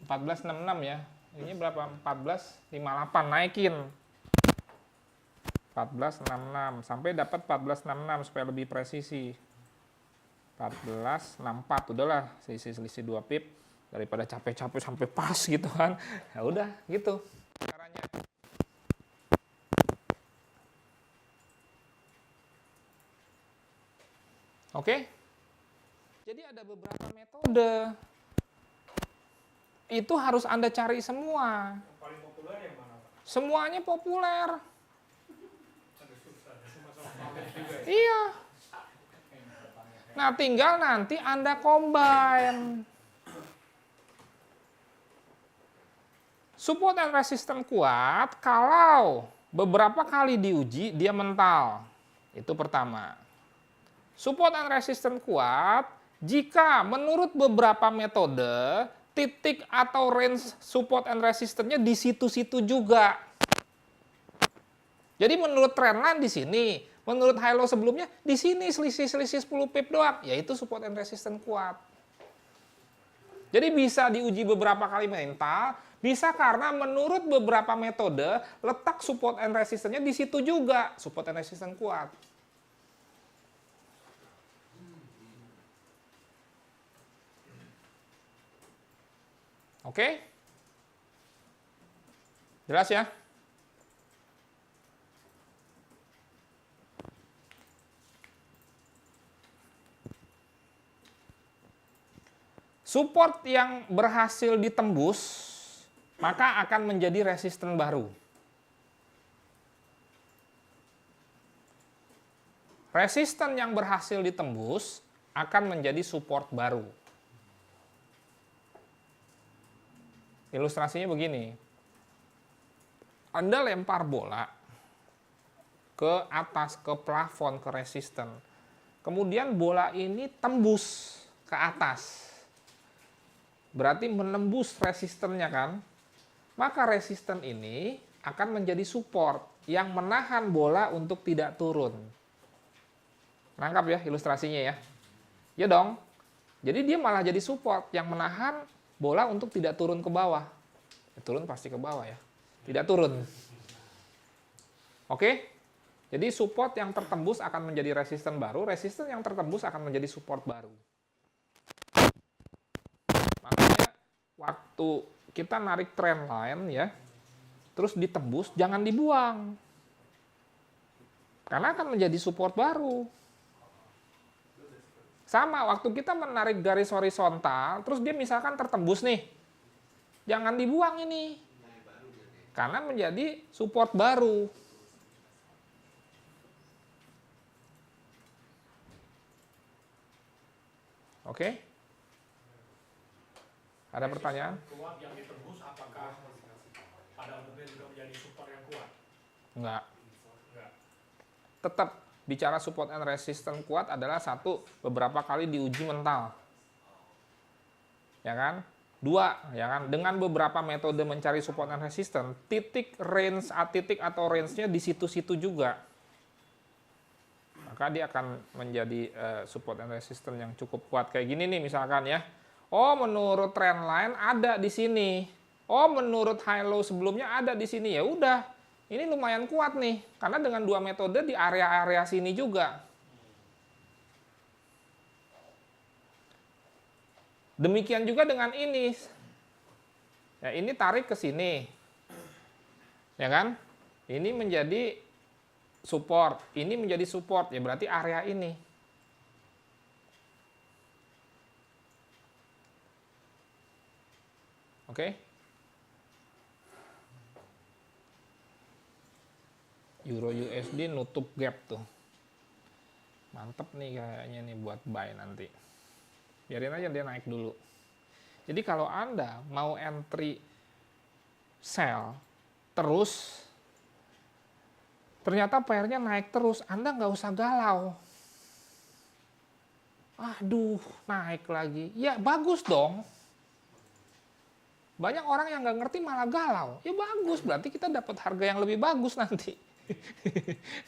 14.66 ya. Ini berapa? 14.58 naikin. 14.66 sampai dapat 14.66 supaya lebih presisi. 14.64 udahlah, selisih 2 pip daripada capek-capek sampai pas gitu kan. Ya udah gitu caranya. Oke? Jadi ada beberapa metode. Itu harus Anda cari semua. Yang paling populer yang mana, Pak? Semuanya populer. Ada susah, sama-sama valid juga ya. Iya. Nah, tinggal nanti Anda combine. Support and resistance kuat kalau beberapa kali diuji dia mental. Itu pertama. Support and resistance kuat jika menurut beberapa metode titik atau range support and resistance-nya di situ-situ juga. Jadi menurut trendline di sini, menurut high low sebelumnya di sini selisih 10 pip doang, yaitu support and resistance kuat. Jadi bisa diuji beberapa kali mental, bisa karena menurut beberapa metode letak support and resistance-nya di situ juga, support and resistance kuat. Oke? Jelas ya? Support yang berhasil ditembus, maka akan menjadi resisten baru. Resisten yang berhasil ditembus akan menjadi support baru. Ilustrasinya begini. Anda lempar bola ke atas, ke plafon, ke resisten. Kemudian bola ini tembus ke atas. Berarti menembus resistennya kan? Maka resisten ini akan menjadi support yang menahan bola untuk tidak turun. Nangkap ya ilustrasinya ya? Ya dong. Jadi dia malah jadi support yang menahan bola untuk tidak turun ke bawah. Ya, turun pasti ke bawah ya. Tidak turun. Oke? Jadi support yang tertembus akan menjadi resisten baru, resisten yang tertembus akan menjadi support baru. Makanya waktu kita narik trend line ya, terus ditembus, jangan dibuang. Karena akan menjadi support baru. Sama, waktu kita menarik garis horizontal, terus dia misalkan tertembus nih. Jangan dibuang ini. Karena menjadi support baru. Oke? Ada pertanyaan? Kuat yang ditembus apakah pada umumnya juga menjadi support yang kuat? Enggak. Enggak. Tetap bicara support and resistance kuat adalah satu, beberapa kali diuji mental. Ya kan? Dua, ya kan? Dengan beberapa metode mencari support and resistance, titik range atau range-nya di situ-situ juga. Maka dia akan menjadi support and resistance yang cukup kuat. Kayak gini nih misalkan ya. Oh, menurut trend line ada di sini. Oh, menurut high low sebelumnya ada di sini. Ya udah. Ini lumayan kuat nih, karena dengan dua metode di area-area sini juga. Demikian juga dengan ini. Ya, ini tarik ke sini. Ya kan? Ini menjadi support, ini menjadi support, ya berarti area ini. Oke? Euro USD nutup gap tuh. Mantep nih kayaknya nih buat buy nanti. Biarin aja dia naik dulu. Jadi kalau Anda mau entry sell terus, ternyata PR-nya naik terus, Anda nggak usah galau. Aduh, naik lagi. Ya bagus dong. Banyak orang yang nggak ngerti malah galau. Ya bagus, berarti kita dapat harga yang lebih bagus nanti.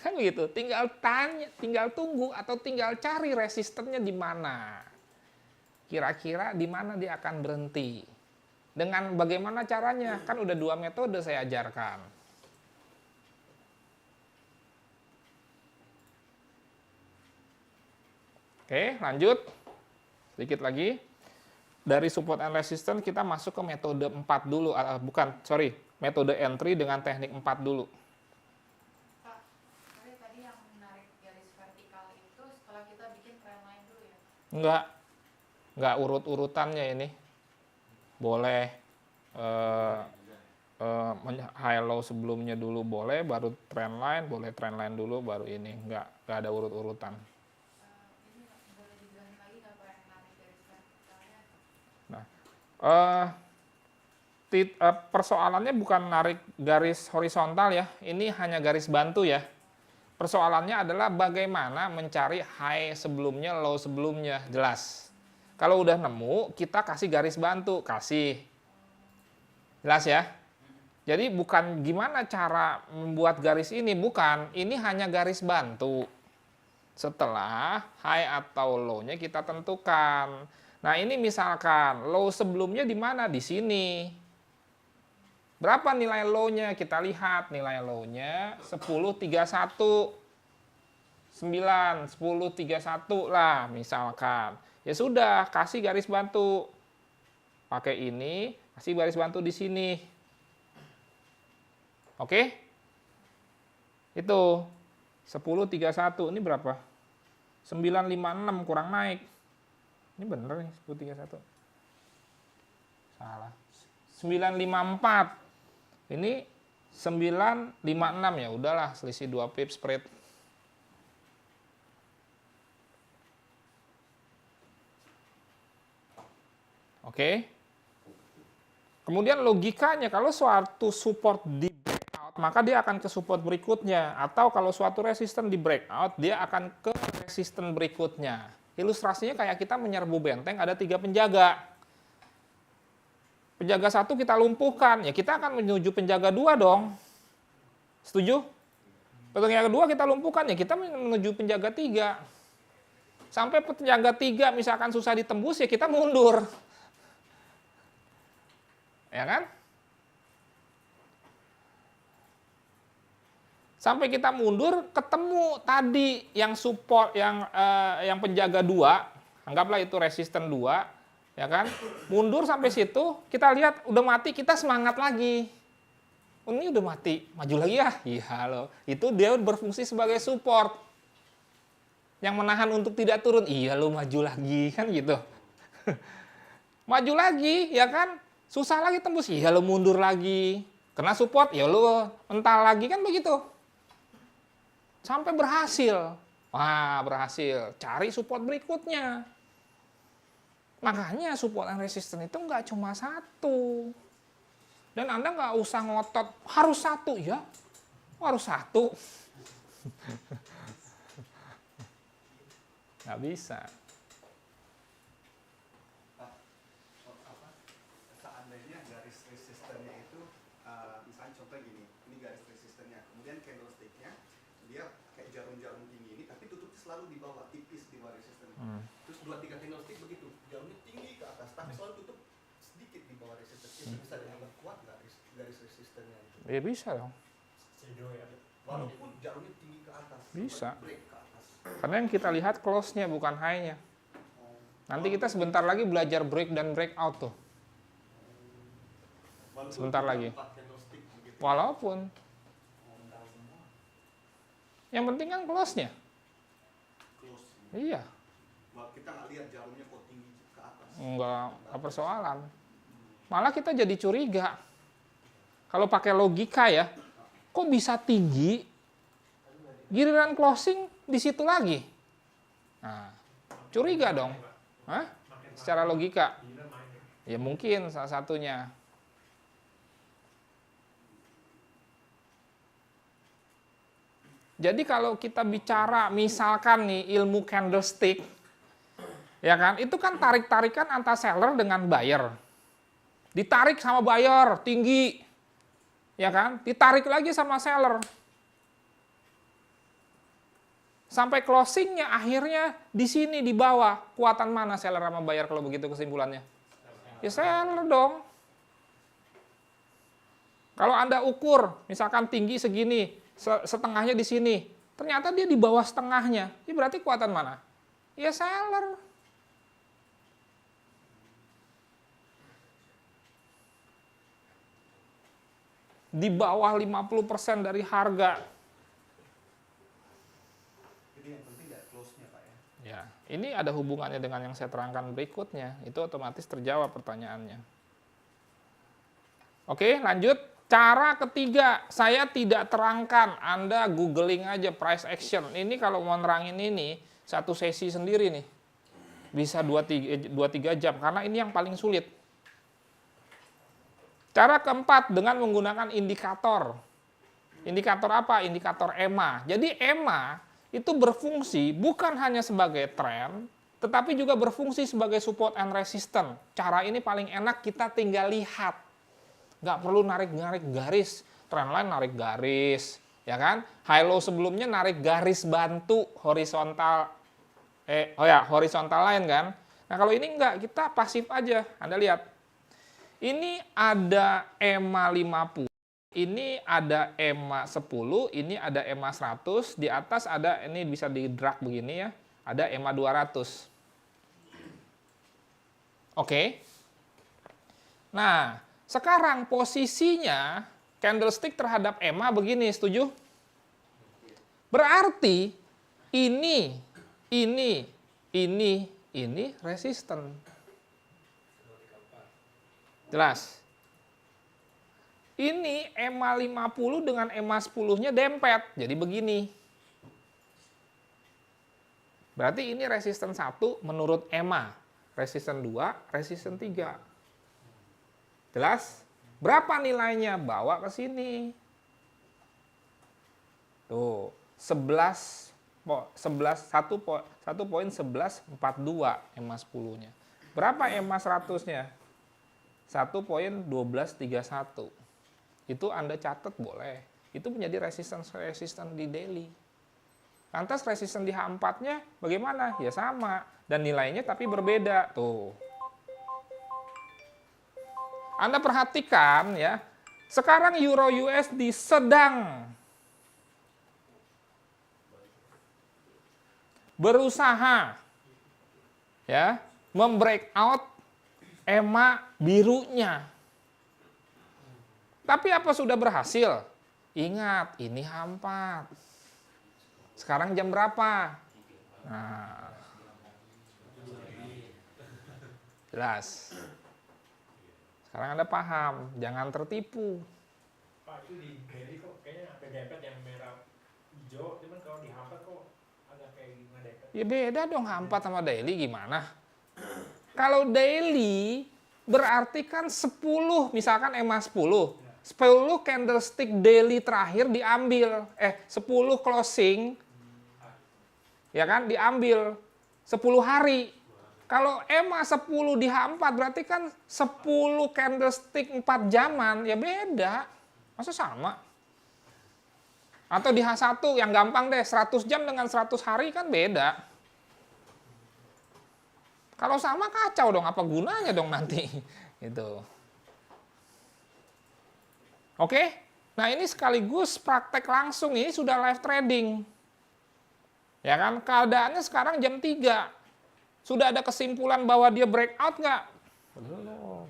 Kan begitu. Tinggal tanya, tinggal tunggu atau tinggal cari resistennya di mana. Kira-kira di mana dia akan berhenti. Dengan bagaimana caranya? Kan udah 2 metode saya ajarkan. Oke, lanjut. Sedikit lagi. Dari support and resistance kita masuk ke metode 4 dulu. Metode entry dengan teknik 4 dulu. Pak, tadi yang menarik garis vertikal itu setelah kita bikin trendline dulu ya? Enggak urut-urutannya ini. Boleh high low sebelumnya dulu boleh, baru trendline, boleh trendline dulu, baru ini. Enggak ada urut-urutan. Ini boleh dijelasin lagi nggak Pak yang menarik garis vertikalnya? Persoalannya bukan narik garis horizontal ya, ini hanya garis bantu ya. Persoalannya adalah bagaimana mencari high sebelumnya, low sebelumnya, jelas. Kalau udah nemu, kita kasih garis bantu, kasih. Jelas ya? Jadi bukan gimana cara membuat garis ini, bukan. Ini hanya garis bantu. Setelah high atau low-nya kita tentukan. Nah ini misalkan low sebelumnya di mana? Di sini. Berapa nilai low-nya? Kita lihat nilai low-nya 10.31. 10.31 lah misalkan. Ya sudah, kasih garis bantu. Pakai ini, kasih garis bantu di sini. Oke? Itu 10.31 ini berapa? 956 kurang naik. Ini bener nih 10.31. Salah. 954. Ini 956 ya udahlah selisih 2 pip spread. Oke. Kemudian logikanya kalau suatu support di breakout, maka dia akan ke support berikutnya. Atau kalau suatu resisten di breakout, dia akan ke resisten berikutnya. Ilustrasinya kayak kita menyerbu benteng, ada 3 penjaga. Penjaga 1 kita lumpuhkan, ya kita akan menuju penjaga 2 dong. Setuju? Penjaga 2 kita lumpuhkan, ya kita menuju penjaga 3. Sampai penjaga 3 misalkan susah ditembus, ya kita mundur. Ya kan? Sampai kita mundur, ketemu tadi yang support, yang penjaga 2, anggaplah itu resisten 2, ya kan? Mundur sampai situ, kita lihat udah mati, kita semangat lagi. Oh, ini udah mati, maju lagi ya? Iya loh, itu dia berfungsi sebagai support. Yang menahan untuk tidak turun, iya lo maju lagi, kan gitu. Maju lagi, ya kan? Susah lagi tembus, iya lo mundur lagi. Kena support, ya lo mental lagi, kan begitu. Sampai berhasil. Wah, berhasil. Cari support berikutnya. Makanya support and resistance itu nggak cuma satu. Dan Anda nggak usah ngotot, harus satu. Ya, harus satu. Nggak bisa. Seandainya garis resistennya itu, misalnya contoh gini, ini garis resistennya, kemudian candlesticknya dia kayak jarum-jarum tinggi ini, tapi tutupnya selalu di bawah, tipis di bawah resisten. Terus 2-3 candlestick begitu, jarumnya tinggi ke atas, tapi selalu tutup sedikit di bawah resisten. Itu bisa dianggap kuat nggak garis resistennya itu? Ya bisa dong. Walaupun jarumnya tinggi ke atas, Bisa. break ke atas. Karena yang kita lihat close-nya bukan high-nya. Nanti kita sebentar lagi belajar break dan breakout tuh. Sebentar lagi. Walaupun Yang penting kan close-nya. Close. Iya, Kita nggak lihat jarumnya kok tinggi ke atas. nggak persoalan. Malah kita jadi curiga. Kalau pakai logika ya, kok bisa tinggi? Giliran closing di situ lagi. Nah, curiga dong. Hah? Secara logika. Ya mungkin salah satunya. Jadi kalau kita bicara misalkan nih ilmu candlestick, ya kan, itu kan tarik-tarikan antara seller dengan buyer. Ditarik sama buyer tinggi, ya kan, ditarik lagi sama seller. Sampai closingnya akhirnya di sini di bawah. Kuatan mana seller sama buyer kalau begitu kesimpulannya? Ya seller dong. Kalau Anda ukur, misalkan tinggi segini, setengahnya di sini, ternyata dia di bawah setengahnya, ya berarti kuatan mana? Ya seller. Di bawah 50% dari harga. Jadi yang penting nggak close-nya Pak ya. Ya, ini ada hubungannya dengan yang saya terangkan berikutnya. Itu otomatis terjawab pertanyaannya. Oke, lanjut. Cara ketiga, saya tidak terangkan. Anda googling aja price action. Ini kalau mau nerangin ini, satu sesi sendiri nih. Bisa 2-3 jam, karena ini yang paling sulit. Cara keempat, dengan menggunakan indikator. Indikator apa? Indikator EMA. Jadi EMA itu berfungsi bukan hanya sebagai tren, tetapi juga berfungsi sebagai support and resistance. Cara ini paling enak, kita tinggal lihat. Nggak perlu narik-narik garis, trendline narik garis, ya kan? High low sebelumnya narik garis bantu horizontal, horizontal line kan? Nah kalau ini enggak, kita pasif aja. Anda lihat, ini ada EMA 50, ini ada EMA 10, ini ada EMA 100, di atas ada, ini bisa di drag begini ya, ada EMA 200. Oke. Nah, sekarang posisinya candlestick terhadap EMA begini, setuju? Berarti ini resisten. Jelas? Ini EMA 50 dengan EMA 10-nya dempet, jadi begini. Berarti ini resisten 1 menurut EMA, resisten 2, resisten 3. Jelas? Berapa nilainya? Bawa ke sini. Tuh, 1.1142 EMA 10-nya. Berapa EMA 100-nya? 1.1231. Itu Anda catat boleh. Itu menjadi resisten di daily. Lantas resisten di H4-nya bagaimana? Ya sama. Dan nilainya tapi berbeda. Tuh. Anda perhatikan ya, sekarang Euro USD sedang berusaha ya membreakout EMA birunya. Tapi apa sudah berhasil? Ingat, ini H4. Sekarang jam berapa? Nah, jelas. Sekarang Anda paham, jangan tertipu. Pak, itu di daily kok kayaknya ada dempet yang merah hijau, cuman kalau di H4 kok agak kayak gimana dempet? Ya beda dong H4 sama daily gimana? Kalau daily berarti kan 10, misalkan EMA 10 candlestick daily terakhir diambil, 10 closing, ya kan, diambil 10 hari. Kalau EMA 10 di H4 berarti kan 10 candlestick 4 jaman, ya beda. Masa sama? Atau di H1 yang gampang deh, 100 jam dengan 100 hari kan beda. Kalau sama kacau dong, apa gunanya dong nanti? Gitu. Oke? Nah ini sekaligus praktek langsung, ini sudah live trading. Ya kan? Keadaannya sekarang jam 3. Sudah ada kesimpulan bahwa dia breakout nggak? Belum.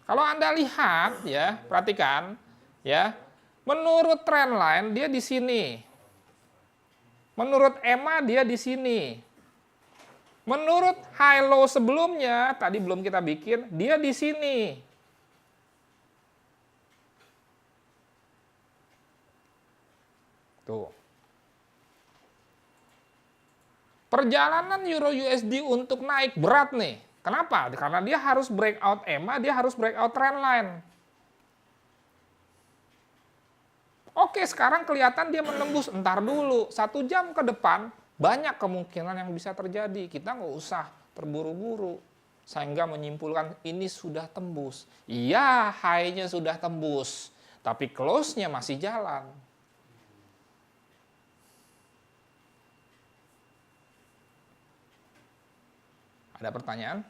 Kalau Anda lihat ya, perhatikan ya, menurut trendline dia di sini. Menurut EMA dia di sini. Menurut high low sebelumnya, tadi belum kita bikin, dia di sini. Tuh. Perjalanan Euro USD untuk naik berat nih. Kenapa? Karena dia harus breakout EMA, dia harus breakout trendline. Oke, sekarang kelihatan dia menembus. Entar dulu, 1 jam ke depan, banyak kemungkinan yang bisa terjadi. Kita nggak usah terburu-buru. Sehingga menyimpulkan ini sudah tembus. Iya, high-nya sudah tembus. Tapi close-nya masih jalan. Ada pertanyaan?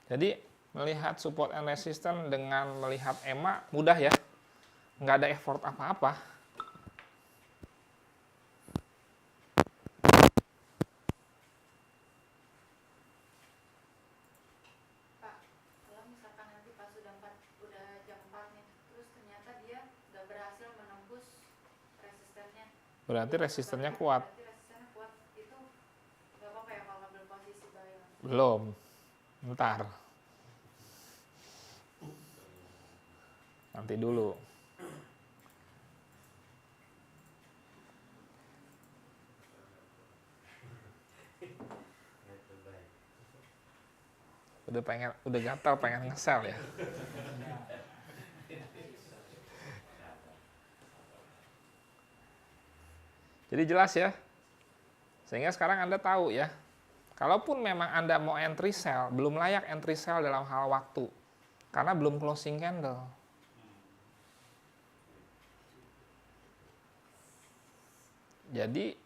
Jadi melihat support and resistance dengan melihat EMA mudah ya, nggak ada effort apa-apa. Pak, kalau misalkan nanti pas udah jam 4 nih, terus ternyata dia nggak berhasil menembus resistennya. Berarti resistennya kuat. Berarti resistennya kuat, itu nggak apa-apa ya kalau ngambil posisi buy? Belum. Ntar. Nanti dulu. Udah gatal pengen nge-sell ya. Jadi jelas ya. Sehingga sekarang Anda tahu ya. Kalaupun memang Anda mau entry sell, belum layak entry sell dalam hal waktu. Karena belum closing candle. Jadi,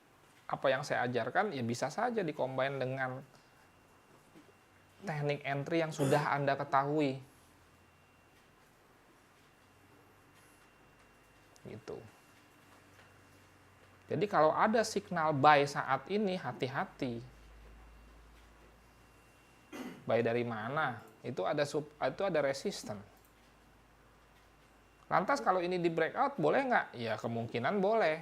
apa yang saya ajarkan ya bisa saja dikombin dengan teknik entry yang sudah Anda ketahui. Gitu. Jadi kalau ada signal buy saat ini, hati-hati. Buy dari mana? Itu ada resisten. Lantas kalau ini di breakout boleh nggak? Ya kemungkinan boleh.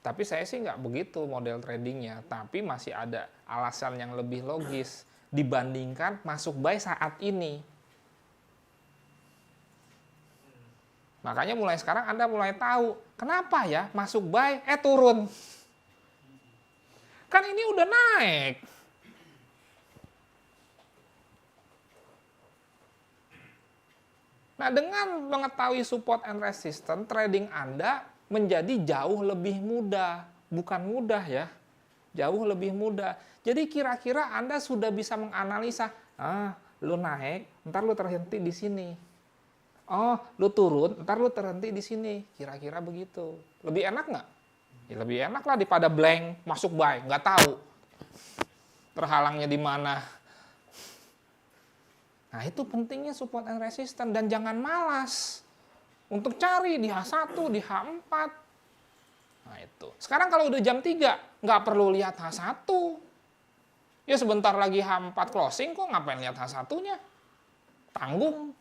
Tapi saya sih nggak begitu model tradingnya. Tapi masih ada alasan yang lebih logis dibandingkan masuk buy saat ini. Makanya mulai sekarang Anda mulai tahu kenapa ya masuk buy turun. Kan ini udah naik. Nah, dengan mengetahui support and resistance, trading Anda menjadi jauh lebih mudah. Bukan mudah ya, jauh lebih mudah. Jadi kira-kira Anda sudah bisa menganalisa, lu naik, ntar lu terhenti di sini. Oh, lu turun, ntar lu terhenti di sini. Kira-kira begitu. Lebih enak nggak? Ya, lebih enak lah daripada blank, masuk buy, nggak tahu. Terhalangnya di mana. Nah, itu pentingnya support and resistance. Dan jangan malas untuk cari di H1, di H4. Nah, itu. Sekarang kalau udah jam 3, nggak perlu lihat H1. Ya sebentar lagi H4 closing, kok ngapain lihat H1-nya? Tanggung.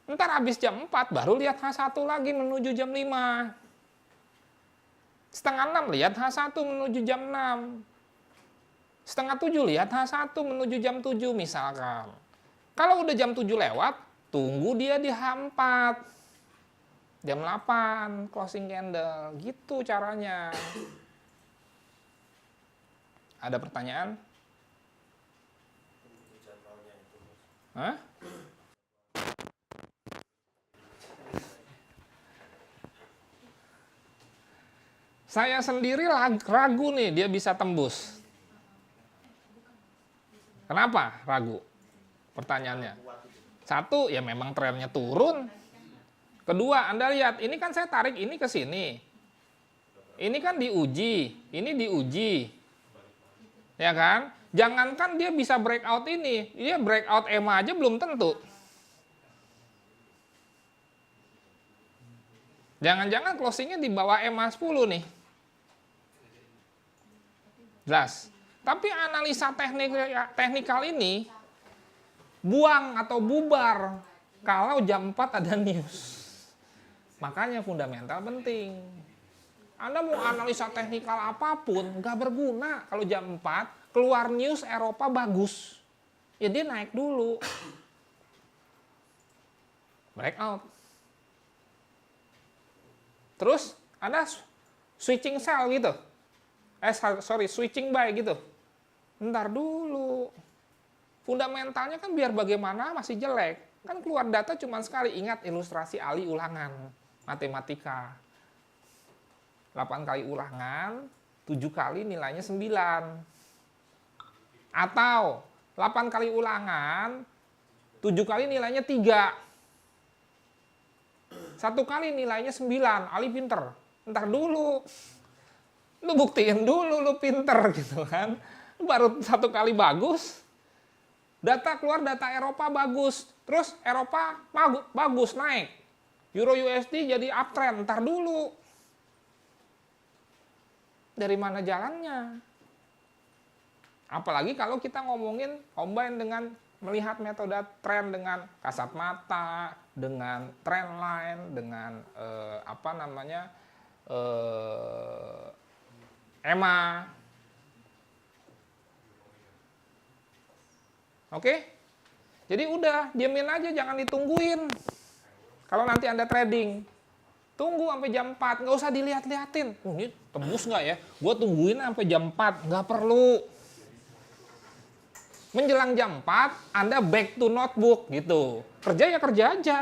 Ntar habis jam 4, baru lihat H1 lagi menuju jam 5. Setengah 6 lihat H1 menuju jam 6. Setengah 7 lihat H1 menuju jam 7 misalkan. Kalau udah jam 7 lewat, tunggu dia di H4. Jam 8 closing candle. Gitu caranya. Ada pertanyaan? Hah? Saya sendiri ragu nih dia bisa tembus. Kenapa ragu? Pertanyaannya. Satu, ya memang trennya turun. Kedua, Anda lihat, ini kan saya tarik ini ke sini. Ini kan diuji, ini diuji. Ya kan? Jangankan dia bisa breakout ini, dia breakout EMA aja belum tentu. Jangan-jangan closingnya di bawah EMA 10 nih. Jelas. Tapi analisa teknikal ini buang atau bubar kalau jam 4 ada news. Makanya fundamental penting. Anda mau analisa teknikal apapun, nggak berguna kalau jam 4 keluar news Eropa bagus. Ya dia naik dulu. Breakout. Terus Anda switching sell gitu. Switching buy gitu. Ntar dulu. Fundamentalnya kan biar bagaimana masih jelek. Kan keluar data cuma sekali. Ingat ilustrasi Ali ulangan. Matematika. 8 kali ulangan, 7 kali nilainya 9. Atau 8 kali ulangan, 7 kali nilainya 3. 1 kali nilainya 9. Ali pinter. Ntar dulu. Lu buktiin dulu lu pinter gitu kan. Baru 1 kali bagus. Data keluar, data Eropa bagus. Terus Eropa bagus, naik. Euro USD jadi uptrend. Ntar dulu. Dari mana jalannya? Apalagi kalau kita ngomongin combine dengan melihat metode tren dengan kasat mata, dengan trend line, dengan EMA. Oke? Jadi udah, diamin aja, jangan ditungguin. Kalau nanti Anda trading, tunggu sampai jam 4, nggak usah dilihat-liatin. Ini tembus nggak ya? Gue tungguin sampai jam 4, nggak perlu. Menjelang jam 4, Anda back to notebook gitu. Kerja ya kerja aja.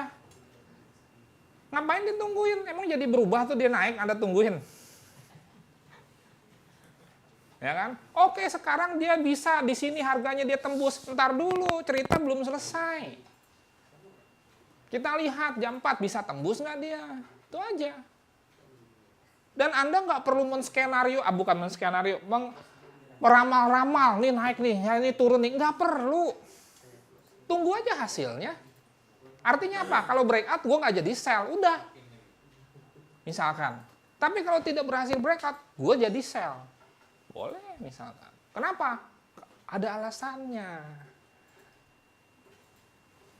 Ngapain ditungguin? Emang jadi berubah tuh dia naik, Anda tungguin. Ya kan? Oke, sekarang dia bisa di sini harganya dia tembus. Ntar dulu, cerita belum selesai. Kita lihat jam 4 bisa tembus nggak dia? Itu aja. Dan Anda nggak perlu meramal-ramal, nih naik nih, ya ini turun nih. Nggak perlu. Tunggu aja hasilnya. Artinya apa? Kalau breakout, gue nggak jadi sell. Udah. Misalkan. Tapi kalau tidak berhasil breakout, gue jadi sell. Boleh misalkan. Kenapa? Ada alasannya.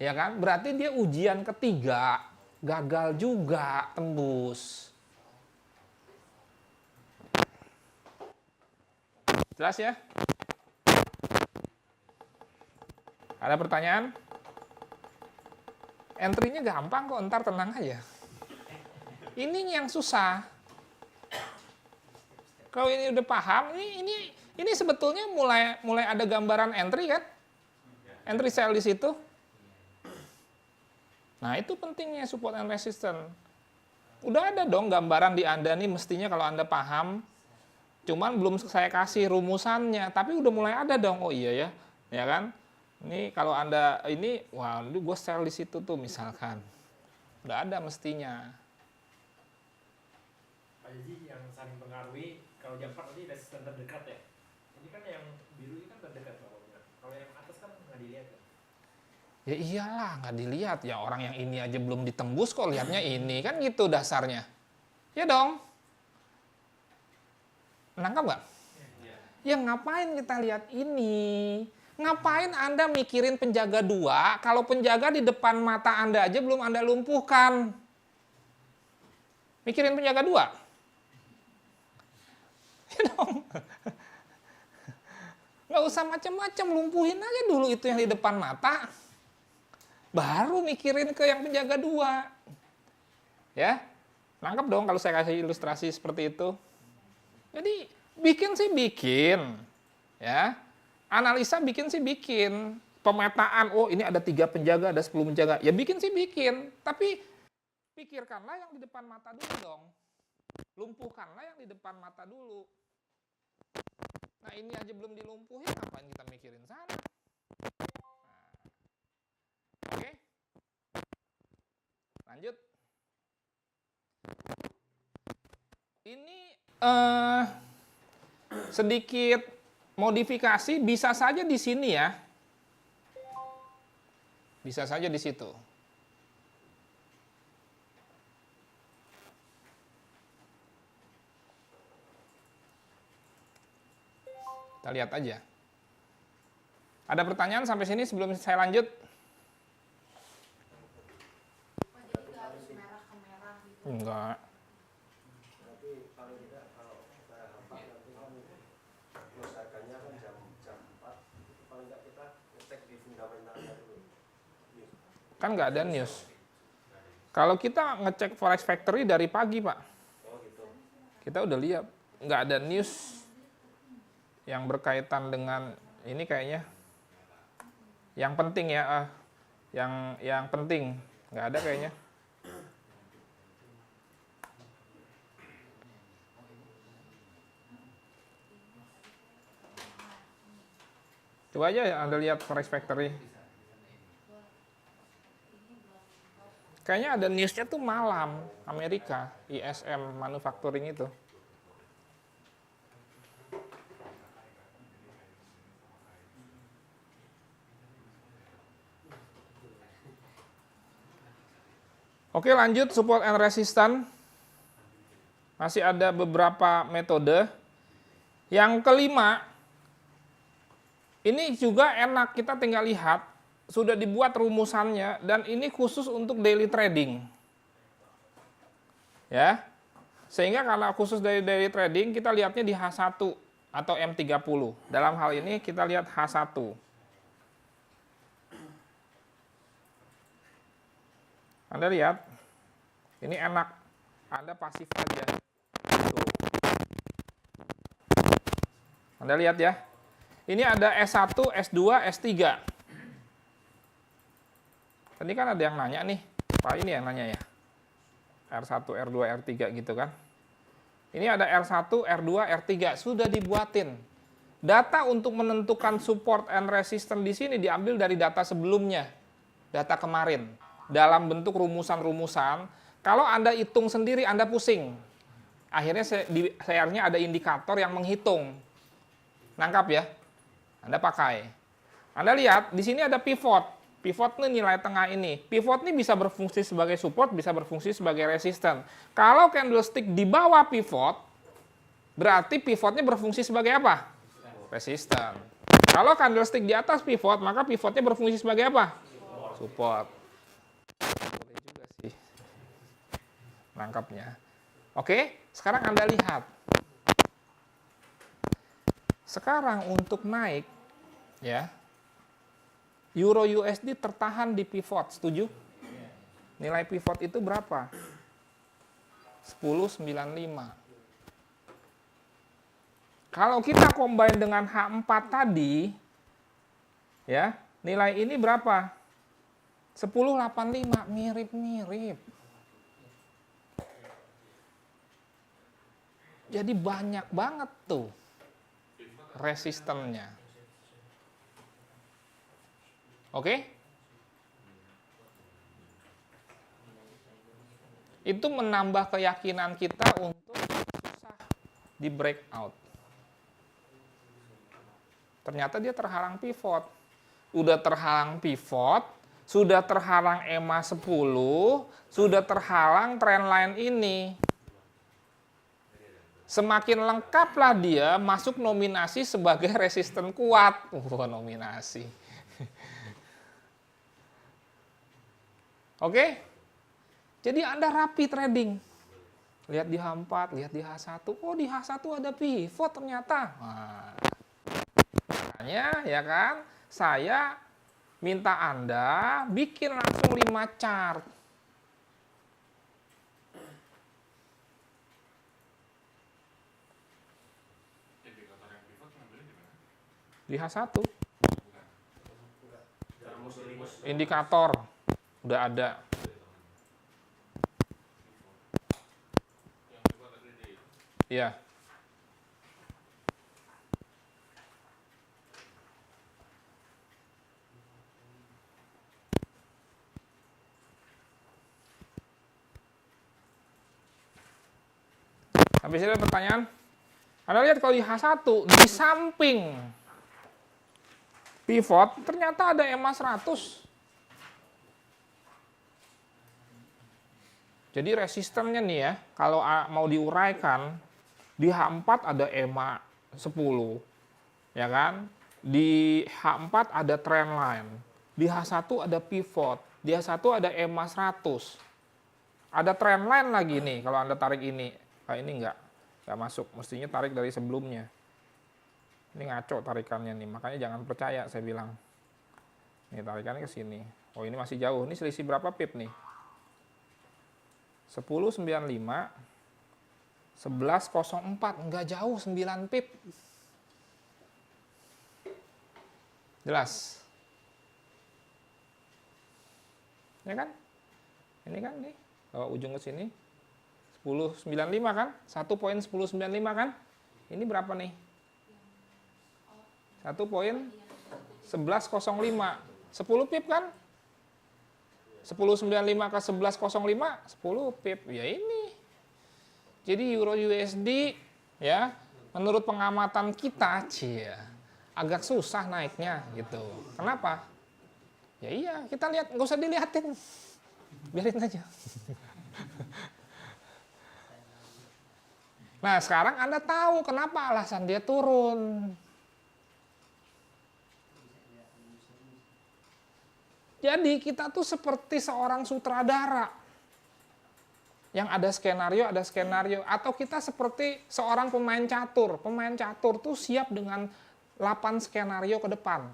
Ya kan? Berarti dia ujian ketiga, gagal juga tembus. Jelas ya? Ada pertanyaan? Entry-nya gampang kok, ntar tenang aja. Ini yang susah. Kalau ini udah paham, ini sebetulnya mulai ada gambaran entry kan? Entry sell di situ. Nah, itu pentingnya support and resistance. Udah ada dong gambaran di Anda nih, mestinya kalau Anda paham. Cuman belum saya kasih rumusannya, tapi udah mulai ada dong. Oh iya ya, ya kan? Ini kalau Anda ini, wah, gue sell di situ tuh misalkan. Udah ada mestinya. Pak Haji, yang saling pengaruhi, kalau jam 4 tadi resisten terdekat ya. Ini kan yang biru ini kan terdekat Pak. Kalau yang atas kan nggak dilihat ya. Ya iyalah, nggak dilihat. Ya orang yang ini aja belum ditembus kok lihatnya ini. Kan gitu dasarnya. Ya dong. Nangkap nggak? Ya ngapain kita lihat ini? Ngapain Anda mikirin penjaga 2 kalau penjaga di depan mata Anda aja belum Anda lumpuhkan? Mikirin penjaga 2? Ya dong. Nggak usah macam-macam, lumpuhin aja dulu itu yang di depan mata. Baru mikirin ke yang penjaga 2. Ya, nangkep dong kalau saya kasih ilustrasi seperti itu. Jadi bikin sih bikin, ya. Analisa bikin sih bikin. Pemetaan, oh ini ada 3 penjaga, ada 10 penjaga. Ya bikin sih bikin. Tapi pikirkanlah yang di depan mata dulu dong. Lumpuhkanlah yang di depan mata dulu. Nah ini aja belum dilumpuhin, ngapain kita mikirin sana? Nah. Oke. Lanjut. Ini sedikit modifikasi, bisa saja di sini ya. Bisa saja di situ. Kita lihat aja. Ada pertanyaan sampai sini sebelum saya lanjut? Oh, jadi nggak harus merah ke merah gitu. Enggak. Tapi paling tidak kalau kita hafal nanti kan close harganya kan jam 4, itu paling tidak kita ngecek di fundamentalnya dulu. Kan nggak ada news. Kalau kita ngecek Forex Factory dari pagi, Pak. Oh gitu. Kita udah lihat. Nggak ada news yang berkaitan dengan ini kayaknya. Yang penting ya, yang penting. Nggak ada kayaknya. Coba aja Anda lihat Forex Factory. Kayaknya ada newsnya tuh malam, Amerika, ISM Manufacturing itu. Oke, lanjut support and resistance. Masih ada beberapa metode. Yang kelima, ini juga enak, kita tinggal lihat. Sudah dibuat rumusannya, dan ini khusus untuk daily trading. Ya, sehingga kalau khusus dari daily trading, kita lihatnya di H1 atau M30. Dalam hal ini kita lihat H1. Anda lihat, ini enak, Anda pasif aja. Tuh. Anda lihat ya, ini ada S1, S2, S3. Tadi kan ada yang nanya nih, Pak ini yang nanya ya, R1, R2, R3 gitu kan. Ini ada R1, R2, R3, sudah dibuatin. Data untuk menentukan support and resistance di sini diambil dari data sebelumnya, data kemarin. Dalam bentuk rumusan-rumusan, kalau Anda hitung sendiri, Anda pusing. Akhirnya di CR-nya ada indikator yang menghitung. Nangkap ya? Anda pakai. Anda lihat, di sini ada pivot. Pivot ini nilai tengah ini. Pivot ini bisa berfungsi sebagai support, bisa berfungsi sebagai resistance. Kalau candlestick di bawah pivot, berarti pivotnya berfungsi sebagai apa? Resistance. Kalau candlestick di atas pivot, maka pivotnya berfungsi sebagai apa? Support. Boleh juga sih nangkapnya. Oke, sekarang Anda lihat. Sekarang untuk naik, ya, Euro USD tertahan di pivot, setuju? Nilai pivot itu berapa? 10.95. Kalau kita combine dengan H4 tadi, ya, nilai ini berapa? 10.85, mirip-mirip. Jadi banyak banget tuh resistennya. Oke? Itu menambah keyakinan kita untuk susah di breakout. Ternyata dia terhalang pivot. Udah terhalang pivot, sudah terhalang EMA 10, sudah terhalang trendline ini. Semakin lengkaplah dia masuk nominasi sebagai resisten kuat. Nominasi. Oke? Jadi Anda rapi trading. Lihat di H4, lihat di H1. Oh, di H1 ada pivot ternyata. Nah, makanya ya kan, saya minta Anda bikin langsung 5 chart. Di H1. Indikator udah ada. Iya. Habis itu pertanyaan. Anda lihat kalau di H1 di samping pivot ternyata ada EMA 100. Jadi resistennya nih ya, kalau mau diuraikan, di H4 ada EMA 10, Ya kan? Di H4 ada trend line. Di H1 ada pivot. Di H1 ada EMA 100. Ada trend line lagi nih kalau Anda tarik ini. Ini enggak masuk. Mestinya tarik dari sebelumnya. Ini ngaco tarikannya nih. Makanya jangan percaya saya bilang. Nih tarikannya ke sini. Oh ini masih jauh. Ini selisih berapa pip nih? 10.95, 11.04, enggak jauh 9 pip. Jelas? Ya kan? Ini kan nih, bawa ujung ke sini. 10.95 kan? 1 poin 10.95 kan? Ini berapa nih? 1 poin 11.05. 10 pip kan? 10.95 ke 11.05, 10 pip. Ya ini. Jadi Euro USD ya, menurut pengamatan kita, agak susah naiknya gitu. Kenapa? Ya iya, kita lihat, nggak usah dilihatin. Biarin aja. Nah, sekarang Anda tahu kenapa alasan dia turun. Jadi kita tuh seperti seorang sutradara. Yang ada skenario. Atau kita seperti seorang pemain catur. Pemain catur tuh siap dengan 8 skenario ke depan.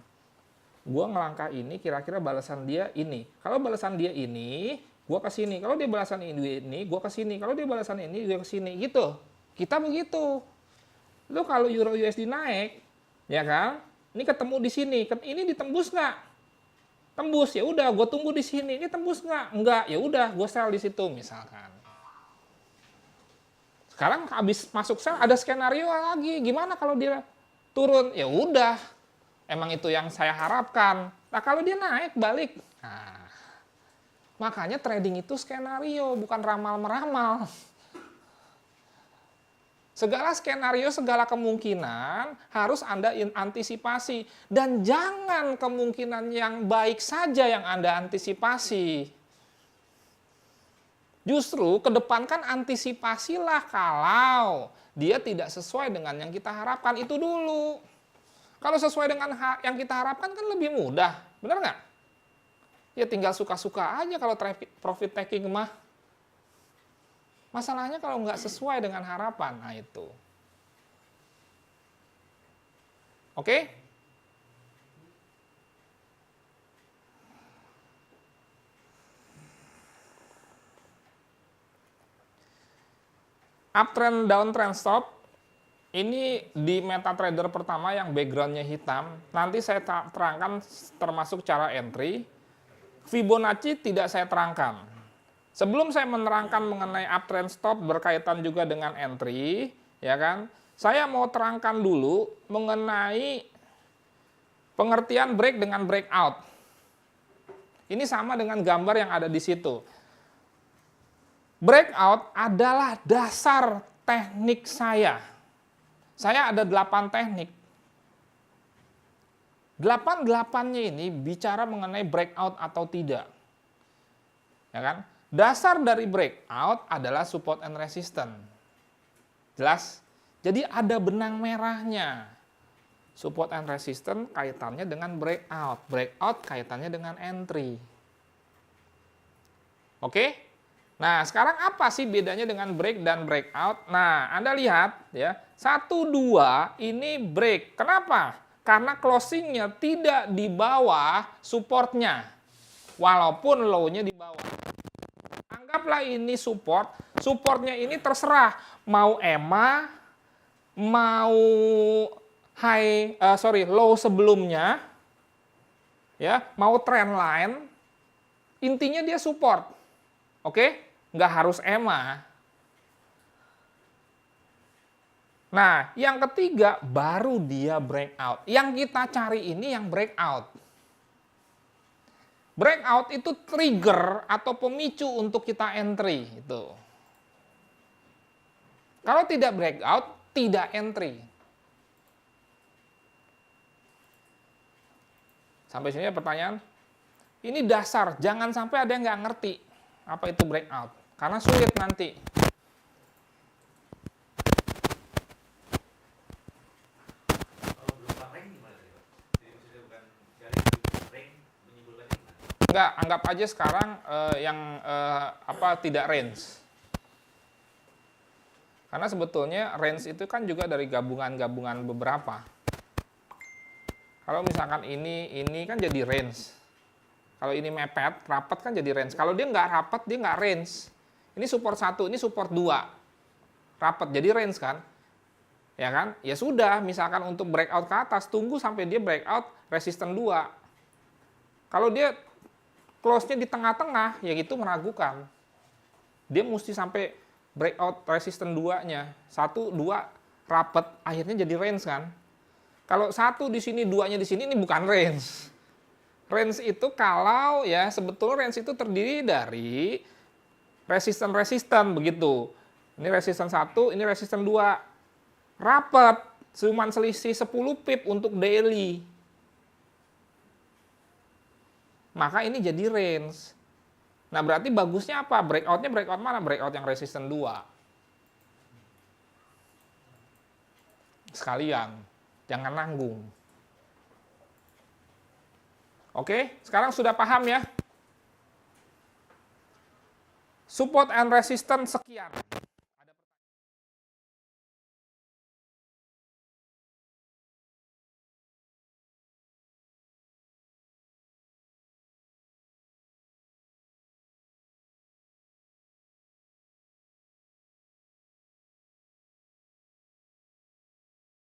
Gua ngelangkah ini, kira-kira balasan dia ini. Kalau balasan dia ini, gua ke sini. Kalau dia balasan ini, gua ke sini. Kalau dia balasan ini, gua ke sini. Gitu. Kita begitu. Lu kalau Euro USD naik, ya kan? Ini ketemu di sini. Ini ditembus nggak? Tembus, ya udah, gue tunggu di sini. Ini tembus nggak? Enggak, ya udah, gue sell di situ misalkan. Sekarang habis masuk sell ada skenario lagi. Gimana kalau dia turun? Ya udah, emang itu yang saya harapkan. Nah kalau dia naik balik, nah, makanya trading itu skenario, bukan ramal-meramal. Segala skenario, segala kemungkinan harus Anda antisipasi. Dan jangan kemungkinan yang baik saja yang Anda antisipasi. Justru kedepankan antisipasilah kalau dia tidak sesuai dengan yang kita harapkan. Itu dulu. Kalau sesuai dengan yang kita harapkan kan lebih mudah. Benar nggak? Ya tinggal suka-suka aja kalau profit taking mah. Masalahnya kalau nggak sesuai dengan harapan, nah itu. Oke? Uptrend, downtrend, stop. Ini di MetaTrader pertama yang backgroundnya hitam. Nanti saya terangkan termasuk cara entry. Fibonacci tidak saya terangkan. Sebelum saya menerangkan mengenai uptrend stop berkaitan juga dengan entry, ya kan? Saya mau terangkan dulu mengenai pengertian break dengan breakout. Ini sama dengan gambar yang ada di situ. Breakout adalah dasar teknik saya. Saya ada 8 teknik. 8-8-nya ini bicara mengenai breakout atau tidak. Ya kan? Dasar dari breakout adalah support and resistance. Jelas? Jadi ada benang merahnya. Support and resistance kaitannya dengan breakout. Breakout kaitannya dengan entry. Oke? Nah, sekarang apa sih bedanya dengan break dan breakout? Nah, Anda lihat ya, 1, 2 ini break. Kenapa? Karena closingnya tidak di bawah supportnya. Walaupun low-nya di bawah. Anggaplah ini support, supportnya ini terserah mau EMA, mau low sebelumnya, ya, mau trend line, intinya dia support, oke? Nggak harus EMA. Nah, yang ketiga baru dia breakout. Yang kita cari ini yang breakout. Breakout itu trigger atau pemicu untuk kita entry. Itu. Kalau tidak breakout, tidak entry. Sampai sini pertanyaan? Ini dasar, jangan sampai ada yang nggak ngerti apa itu breakout. Karena sulit nanti. Kalau belum praktek Enggak, anggap aja sekarang tidak range. Karena sebetulnya range itu kan juga dari gabungan-gabungan beberapa. Kalau misalkan ini kan jadi range. Kalau ini mepet, rapat kan jadi range. Kalau dia nggak rapat, dia nggak range. Ini support 1, ini support 2. Rapat, jadi range kan. Ya kan? Ya sudah, misalkan untuk breakout ke atas, tunggu sampai dia breakout resisten 2. Kalau dia close-nya di tengah-tengah, ya gitu meragukan. Dia mesti sampai breakout resisten 2-nya. 1, 2, rapat, akhirnya jadi range kan. Kalau 1 di sini, 2-nya di sini, ini bukan range. Range itu kalau ya sebetulnya range itu terdiri dari resisten-resisten begitu. Ini resisten 1, ini resisten 2. Rapat, cuman selisih 10 pip untuk daily. Maka ini jadi range. Nah berarti bagusnya apa? Breakout-nya breakout mana? Breakout yang resisten 2. Sekalian, jangan nanggung. Oke, sekarang sudah paham ya? Support and resistance sekian.